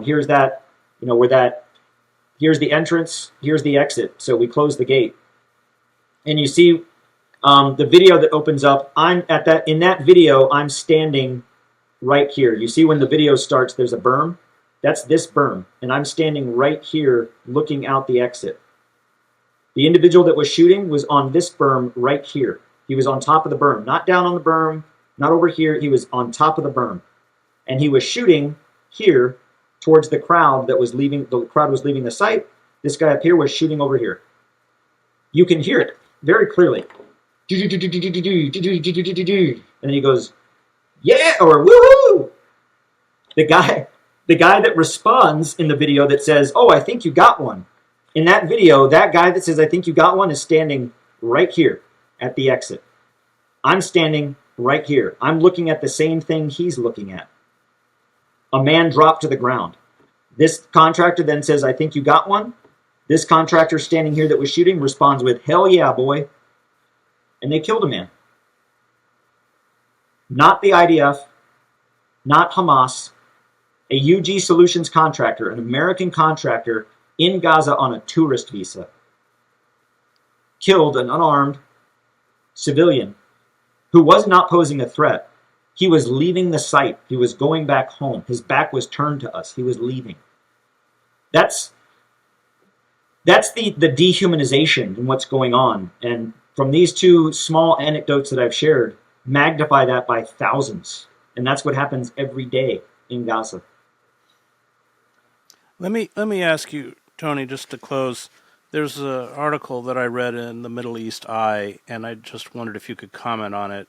here's that, here's the entrance, here's the exit. So we closed the gate, and you see the video that opens up. In that video, I'm standing right here. You see when the video starts, there's a berm. That's this berm, and I'm standing right here looking out the exit. The individual that was shooting was on this berm right here. He was on top of the berm, not down on the berm, not over here. He was on top of the berm, and he was shooting here towards the crowd that was leaving. The crowd was leaving the site. This guy up here was shooting over here. You can hear it very clearly. And then he goes, yeah, or woohoo! The guy that responds in the video that says, oh, I think you got one. In that video, that guy that says, I think you got one, is standing right here at the exit. I'm standing right here. I'm looking at the same thing he's looking at. A man dropped to the ground. This contractor then says, I think you got one. This contractor standing here that was shooting responds with, hell yeah, boy. And they killed a man. Not the IDF, not Hamas, a UG Solutions contractor, an American contractor in Gaza on a tourist visa, killed an unarmed civilian who was not posing a threat. He was leaving the site. He was going back home. His back was turned to us. He was leaving. That's the dehumanization in what's going on. And from these two small anecdotes that I've shared, magnify that by thousands. And that's what happens every day in Gaza. Let me ask you, Tony, just to close. There's an article that I read in the Middle East Eye, and I just wondered if you could comment on it.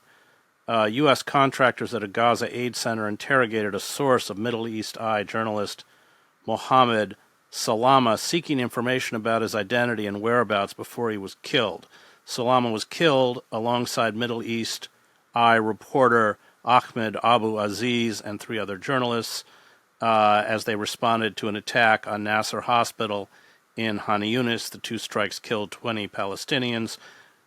U.S. contractors at a Gaza aid center interrogated a source of Middle East Eye journalist Mohammed Salama, seeking information about his identity and whereabouts before he was killed. Salama was killed alongside Middle East Eye reporter Ahmed Abu Aziz and 3 other journalists as they responded to an attack on Nasser Hospital in Han Yunis. The 2 strikes killed 20 Palestinians.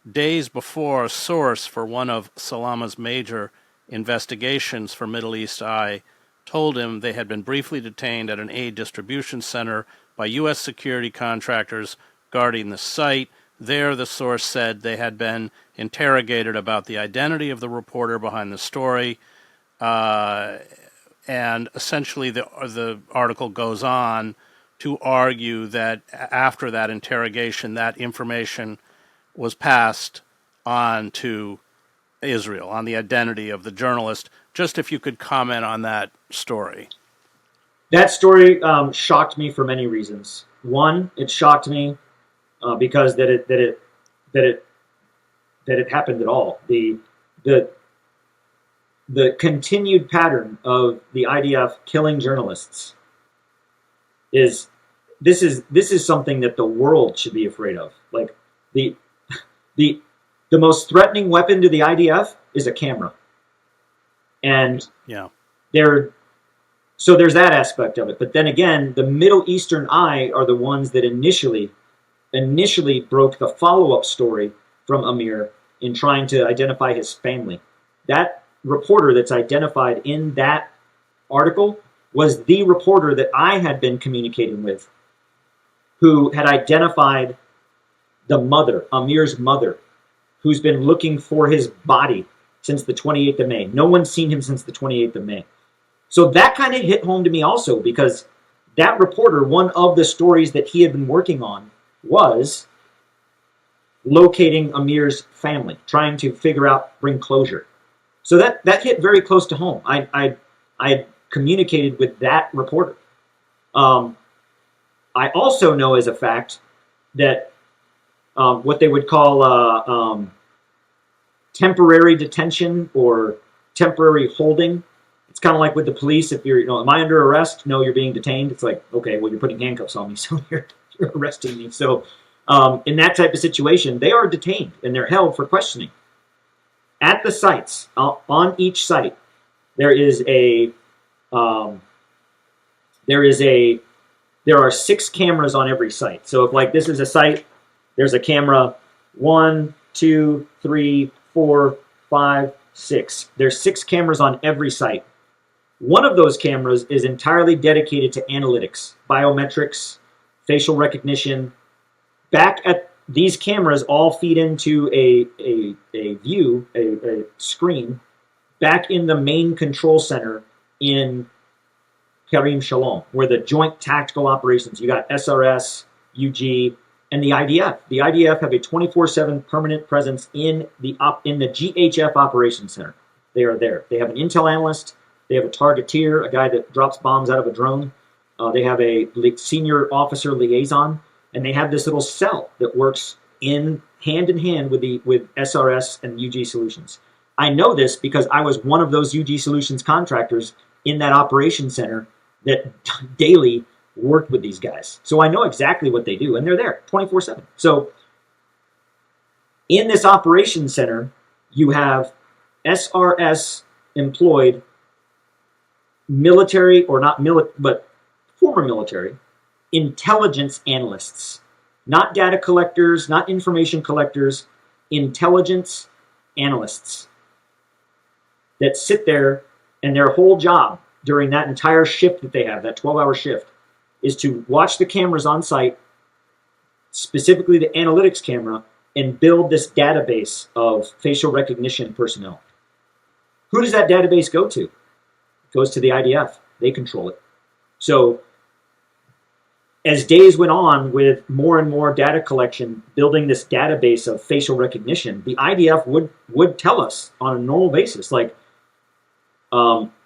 Days before, a source for one of Salama's major investigations for Middle East Eye told him they had been briefly detained at an aid distribution center by U.S. security contractors guarding the site. There, the source said they had been interrogated about the identity of the reporter behind the story. And essentially, the article goes on to argue that after that interrogation, that information was passed on to Israel, on the identity of the journalist. Just if you could comment on that story. That story shocked me for many reasons. One, it shocked me because that it happened at all. The continued pattern of the IDF killing journalists is something that the world should be afraid of. Like the most threatening weapon to the IDF is a camera. And yeah, so there's that aspect of it. But then again, the Middle Eastern Eye are the ones that initially broke the follow-up story from Amir in trying to identify his family. That reporter that's identified in that article was the reporter that I had been communicating with, who had identified the mother, Amir's mother, who's been looking for his body since the 28th of May. No one's seen him since the 28th of May. So that kind of hit home to me also, because that reporter, one of the stories that he had been working on was locating Amir's family, trying to figure out, bring closure. So that hit very close to home. I had communicated with that reporter. I also know as a fact that what they would call temporary detention or temporary holding. It's kind of like with the police. If you're, am I under arrest? No, you're being detained. It's like, okay, well, you're putting handcuffs on me, so you're arresting me. So in that type of situation, they are detained and they're held for questioning. At the sites, on each site, there are 6 cameras on every site. So if like this is a site, there's a camera 1, 2, 3, 4, 5, 6. There's 6 cameras on every site. One of those cameras is entirely dedicated to analytics, biometrics, facial recognition. Back at these cameras all feed into a view, a screen, back in the main control center in Karim Shalom, where the Joint Tactical Operations, you got SRS, UG, and the IDF. The IDF have a 24/7 permanent presence in the GHF Operations Center. They are there. They have an intel analyst. They have a targeteer, a guy that drops bombs out of a drone. They have a senior officer liaison, and they have this little cell that works hand in hand with SRS and UG Solutions. I know this because I was one of those UG Solutions contractors in that operations center that daily worked with these guys. So I know exactly what they do, and they're there 24/7. So In this operations center, you have SRS employed military, or not military, but former military intelligence analysts, not data collectors, not information collectors, intelligence analysts that sit there, and their whole job during that entire shift that they have, that 12-hour shift, is to watch the cameras on site, specifically the analytics camera, and build this database of facial recognition personnel. Who does that database go to? It goes to the IDF. They control it. So as days went on with more and more data collection, building this database of facial recognition, the IDF would tell us on a normal basis, like,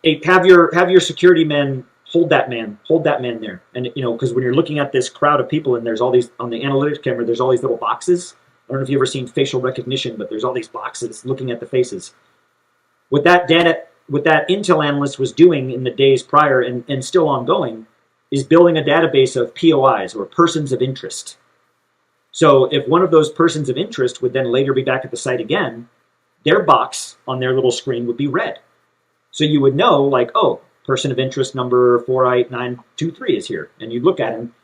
hey, have your security men hold that man there. And, because when you're looking at this crowd of people and there's all these, on the analytics camera, there's all these little boxes. I don't know if you've ever seen facial recognition, but there's all these boxes looking at the faces. What that intel analyst was doing in the days prior and still ongoing is building a database of POIs, or persons of interest. So if one of those persons of interest would then later be back at the site again, their box on their little screen would be red. So you would know, like, oh, person of interest number 48923 is here. And you look at him.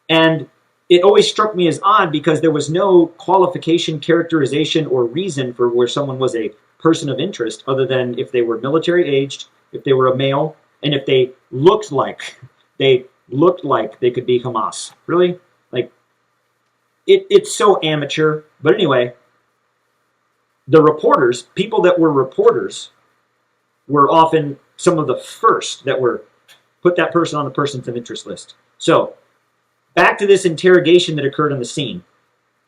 And it always struck me as odd because there was no qualification, characterization, or reason for where someone was a person of interest other than if they were military aged, if they were a male, and if they looked like they could be Hamas. Really? Like, it's so amateur. But anyway, the reporters, people that were reporters, were often some of the first that were put that person on the persons of interest list. So back to this interrogation that occurred on the scene.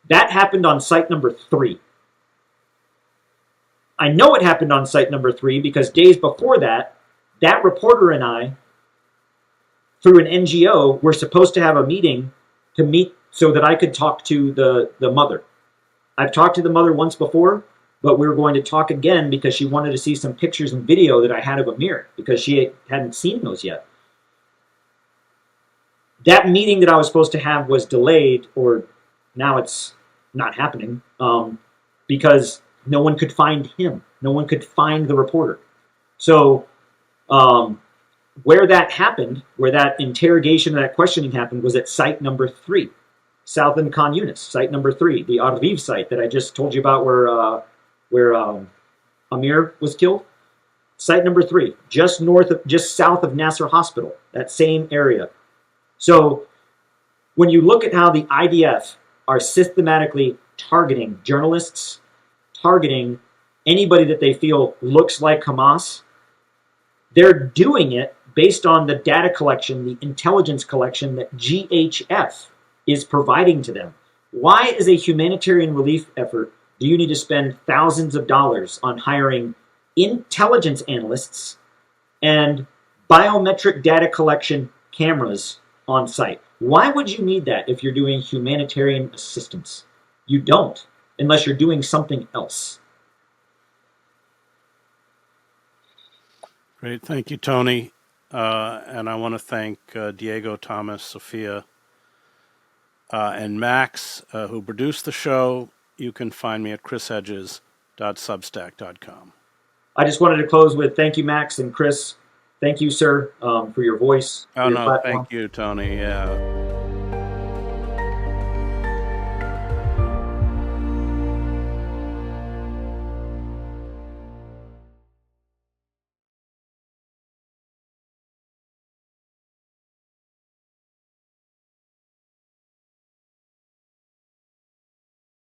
That happened on site number 3. I know it happened on site number 3 because days before that, that reporter and I, through an NGO, were supposed to have a meeting to meet so that I could talk to the mother. I've talked to the mother once before, but we were going to talk again because she wanted to see some pictures and video that I had of Amir because she hadn't seen those yet. That meeting that I was supposed to have was delayed, or now it's not happening, because no one could find him. No one could find the reporter. So where that happened, where that interrogation or that questioning happened, was at site number 3, south in Khan Yunis, site number 3, the Arviv site that I just told you about where Amir was killed. Site number 3, just south of Nasser Hospital, that same area. So when you look at how the IDF are systematically targeting journalists, targeting anybody that they feel looks like Hamas, they're doing it based on the data collection, the intelligence collection that GHF is providing to them. Why, as a humanitarian relief effort, do you need to spend thousands of dollars on hiring intelligence analysts and biometric data collection cameras on site? Why would you need that if you're doing humanitarian assistance? You don't, unless you're doing something else. Great. Thank you, Tony. And I want to thank Diego, Thomas, Sophia, and Max, who produced the show. You can find me at chrishedges.substack.com. I just wanted to close with thank you, Max and Chris. Thank you, sir, for your voice. Oh, no, platform. Thank you, Tony. Yeah.